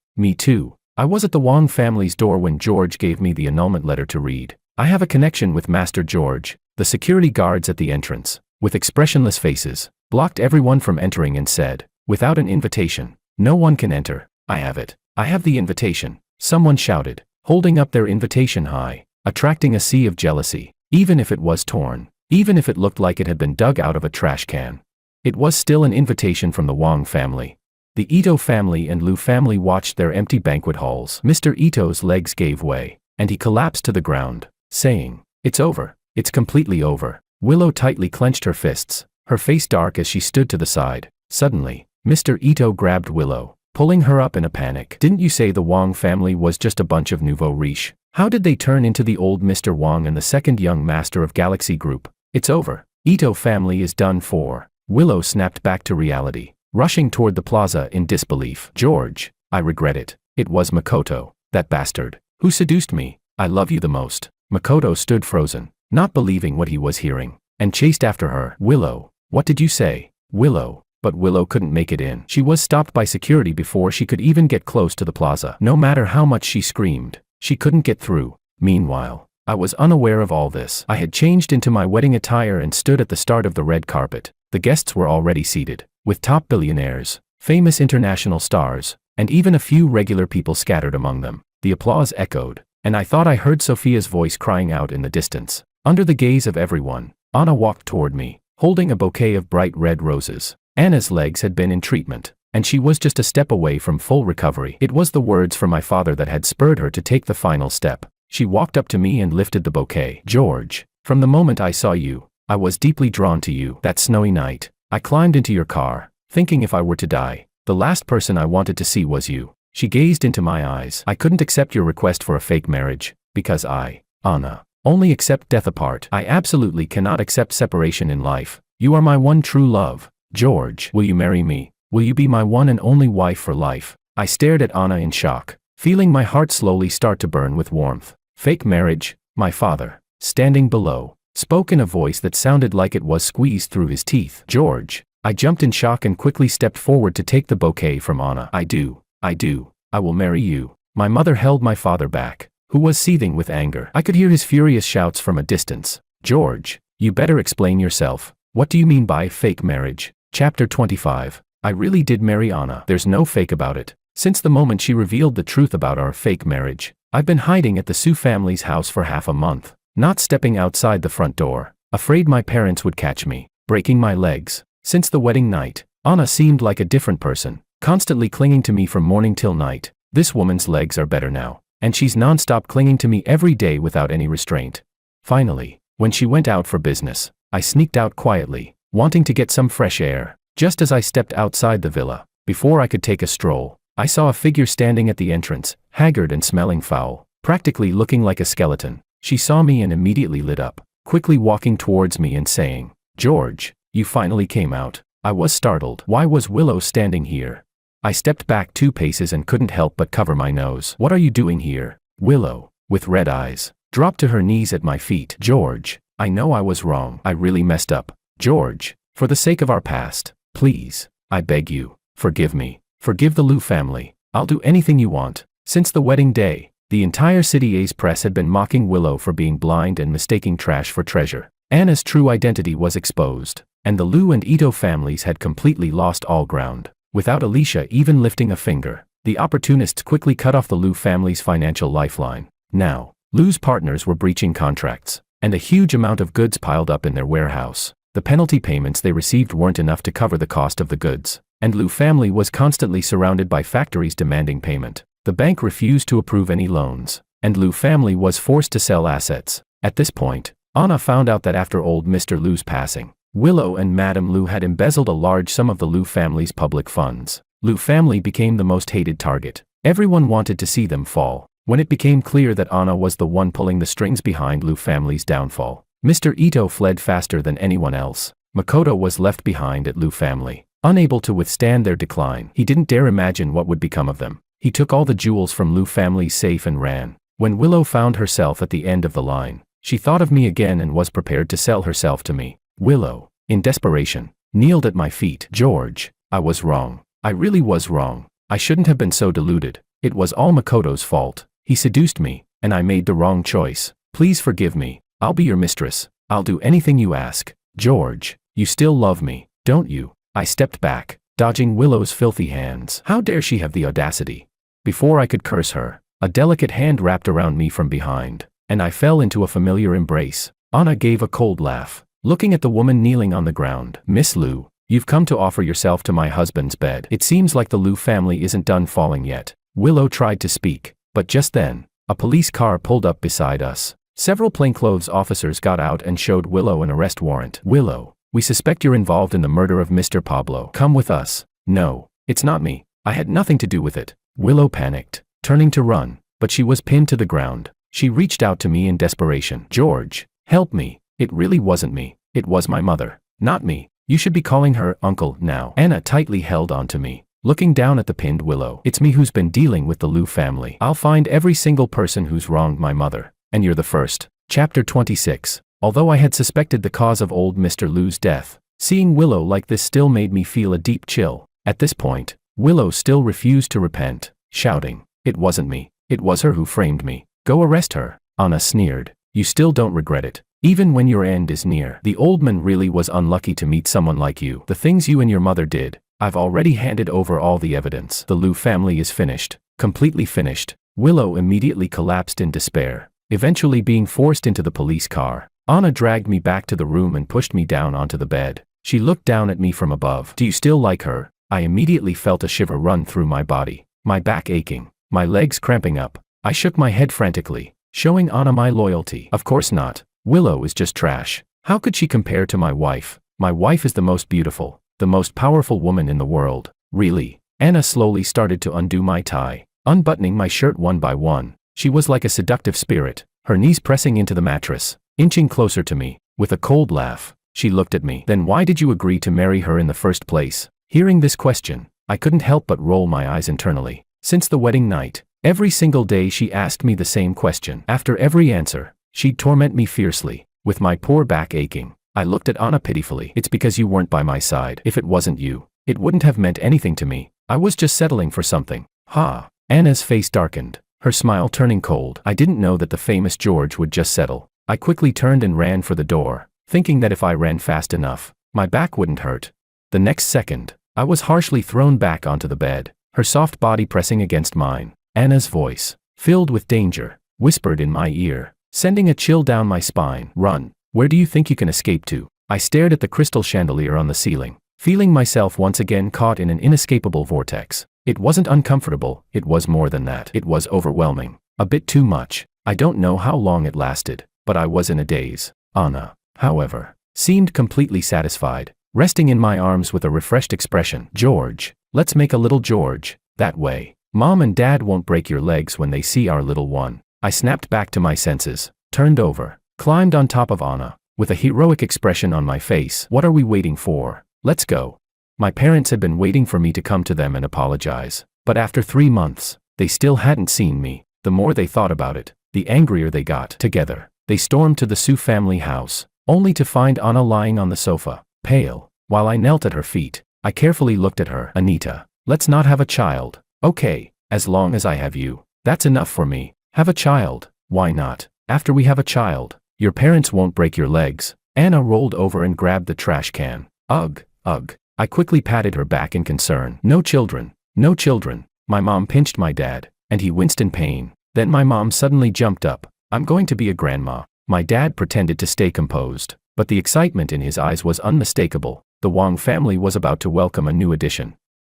I was at the Wang family's door when George gave me the annulment letter to read. I have a connection with Master George." The security guards at the entrance, with expressionless faces, blocked everyone from entering and said, "Without an invitation, no one can enter." "I have it. I have the invitation," someone shouted, holding up their invitation high, attracting a sea of jealousy. Even if it was torn, even if it looked like it had been dug out of a trash can, it was still an invitation from the Wang family. The Ito family and Liu family watched their empty banquet halls. Mr. Ito's legs gave way, and he collapsed to the ground, saying, "It's over. It's completely over." Willow tightly clenched her fists, her face dark as she stood to the side. Suddenly, Mr. Ito grabbed Willow, pulling her up in a panic. "Didn't you say the Wang family was just a bunch of nouveau riche? How did they turn into the old Mr. Wang and the second young master of Galaxy Group? It's over. Ito family is done for." Willow snapped back to reality, rushing toward the plaza in disbelief. "George, I regret it. It was Makoto, that bastard, who seduced me. I love you the most." Makoto stood frozen, not believing what he was hearing, and chased after her. "Willow, what did you say?" "Willow." But Willow couldn't make it in. She was stopped by security before she could even get close to the plaza. No matter how much she screamed, she couldn't get through. Meanwhile, I was unaware of all this. I had changed into my wedding attire and stood at the start of the red carpet. The guests were already seated, with top billionaires, famous international stars, and even a few regular people scattered among them. The applause echoed, and I thought I heard Sophia's voice crying out in the distance. Under the gaze of everyone, Anna walked toward me, holding a bouquet of bright red roses. Anna's legs had been in treatment, and she was just a step away from full recovery. It was the words from my father that had spurred her to take the final step. She walked up to me and lifted the bouquet. George, from the moment I saw you, I was deeply drawn to you. That snowy night, I climbed into your car, thinking if I were to die, the last person I wanted to see was you. She gazed into my eyes. I couldn't accept your request for a fake marriage, because I, Anna, only accept death apart. I absolutely cannot accept separation in life. You are my one true love. George, will you marry me? Will you be my one and only wife for life? I stared at Anna in shock, feeling my heart slowly start to burn with warmth. Fake marriage? My father, standing below, spoke in a voice that sounded like it was squeezed through his teeth. George. I jumped in shock and quickly stepped forward to take the bouquet from Anna. I do. I will marry you. My mother held my father back, who was seething with anger. I could hear his furious shouts from a distance. George, you better explain yourself. What do you mean by fake marriage? Chapter 25. I really did marry Anna. There's no fake about it. Since the moment she revealed the truth about our fake marriage, I've been hiding at the Sue family's house for half a month, not stepping outside the front door, afraid my parents would catch me, breaking my legs. Since the wedding night, Anna seemed like a different person, constantly clinging to me from morning till night. This woman's legs are better now, and she's non-stop clinging to me every day without any restraint. Finally, when she went out for business, I sneaked out quietly, wanting to get some fresh air. Just as I stepped outside the villa, before I could take a stroll, I saw a figure standing at the entrance, haggard and smelling foul, practically looking like a skeleton. She saw me and immediately lit up, quickly walking towards me and saying, George, you finally came out. I was startled. Why was Willow standing here? I stepped back 2 paces and couldn't help but cover my nose. What are you doing here? Willow, with red eyes, dropped to her knees at my feet. George, I know I was wrong. I really messed up. George, for the sake of our past, please, I beg you, forgive me. Forgive the Liu family. I'll do anything you want. Since the wedding day, the entire city's press had been mocking Willow for being blind and mistaking trash for treasure. Anna's true identity was exposed, and the Liu and Ito families had completely lost all ground. Without Alicia even lifting a finger, the opportunists quickly cut off the Liu family's financial lifeline. Now, Liu's partners were breaching contracts, and a huge amount of goods piled up in their warehouse. The penalty payments they received weren't enough to cover the cost of the goods, and Liu family was constantly surrounded by factories demanding payment. The bank refused to approve any loans, and Liu family was forced to sell assets. At this point, Anna found out that after old Mr. Liu's passing, Willow and Madame Liu had embezzled a large sum of the Liu family's public funds. Liu family became the most hated target. Everyone wanted to see them fall. When it became clear that Anna was the one pulling the strings behind Liu family's downfall, Mr. Ito fled faster than anyone else. Makoto was left behind at Liu family, unable to withstand their decline. He didn't dare imagine what would become of them. He took all the jewels from Liu family's safe and ran. When Willow found herself at the end of the line, she thought of me again and was prepared to sell herself to me. Willow, in desperation, kneeled at my feet. George, I was wrong. I really was wrong. I shouldn't have been so deluded. It was all Makoto's fault. He seduced me, and I made the wrong choice. Please forgive me. I'll be your mistress. I'll do anything you ask. George, you still love me, don't you? I stepped back, dodging Willow's filthy hands. How dare she have the audacity? Before I could curse her, a delicate hand wrapped around me from behind, and I fell into a familiar embrace. Anna gave a cold laugh, looking at the woman kneeling on the ground. Miss Liu, you've come to offer yourself to my husband's bed. It seems like the Liu family isn't done falling yet. Willow tried to speak, but just then, a police car pulled up beside us. Several plainclothes officers got out and showed Willow an arrest warrant. Willow, we suspect you're involved in the murder of Mr. Pablo. Come with us. No, it's not me. I had nothing to do with it. Willow panicked, turning to run, but she was pinned to the ground. She reached out to me in desperation. George, help me. It really wasn't me. It was my mother, not me. You should be calling her uncle now. Anna tightly held on to me, looking down at the pinned Willow. It's me who's been dealing with the Liu family. I'll find every single person who's wronged my mother, and you're the first. Chapter 26. Although I had suspected the cause of old Mr. Liu's death, seeing Willow like this still made me feel a deep chill. At this point, Willow still refused to repent, shouting, "It wasn't me. It was her who framed me. Go arrest her." Anna sneered. "You still don't regret it, even when your end is near. The old man really was unlucky to meet someone like you. The things you and your mother did, I've already handed over all the evidence. The Liu family is finished, completely finished." Willow immediately collapsed in despair, eventually being forced into the police car. Anna dragged me back to the room and pushed me down onto the bed. She looked down at me from above. Do you still like her? I immediately felt a shiver run through my body, my back aching, my legs cramping up. I shook my head frantically, showing Anna my loyalty. Of course not. Willow is just trash. How could she compare to my wife? My wife is the most beautiful, the most powerful woman in the world. Really? Anna slowly started to undo my tie, unbuttoning my shirt one by one. She was like a seductive spirit, her knees pressing into the mattress, inching closer to me. With a cold laugh, she looked at me. Then why did you agree to marry her in the first place? Hearing this question, I couldn't help but roll my eyes internally. Since the wedding night, every single day she asked me the same question. After every answer, she'd torment me fiercely, with my poor back aching. I looked at Anna pitifully. It's because you weren't by my side. If it wasn't you, it wouldn't have meant anything to me. I was just settling for something. Ha! Anna's face darkened, her smile turning cold. I didn't know that the famous George would just settle. I quickly turned and ran for the door, thinking that if I ran fast enough, my back wouldn't hurt. The next second, I was harshly thrown back onto the bed, her soft body pressing against mine. Anna's voice, filled with danger, whispered in my ear, sending a chill down my spine. Run. Where do you think you can escape to? I stared at the crystal chandelier on the ceiling, feeling myself once again caught in an inescapable vortex. It wasn't uncomfortable, it was more than that. It was overwhelming. A bit too much. I don't know how long it lasted, but I was in a daze. Anna, however, seemed completely satisfied, resting in my arms with a refreshed expression. George, let's make a little George. That way, Mom and Dad won't break your legs when they see our little one. I snapped back to my senses, turned over, climbed on top of Anna, with a heroic expression on my face. What are we waiting for? Let's go. My parents had been waiting for me to come to them and apologize, but after 3 months, they still hadn't seen me. The more they thought about it, the angrier they got. Together, they stormed to the Sue family house, only to find Anna lying on the sofa, pale. While I knelt at her feet, I carefully looked at her. Anita, let's not have a child. Okay, as long as I have you, that's enough for me. Have a child. Why not? After we have a child, your parents won't break your legs. Anna rolled over and grabbed the trash can. Ugh, ugh. I quickly patted her back in concern. No children, no children. My mom pinched my dad, and he winced in pain. Then my mom suddenly jumped up. I'm going to be a grandma. My dad pretended to stay composed, but the excitement in his eyes was unmistakable. The Wong family was about to welcome a new addition.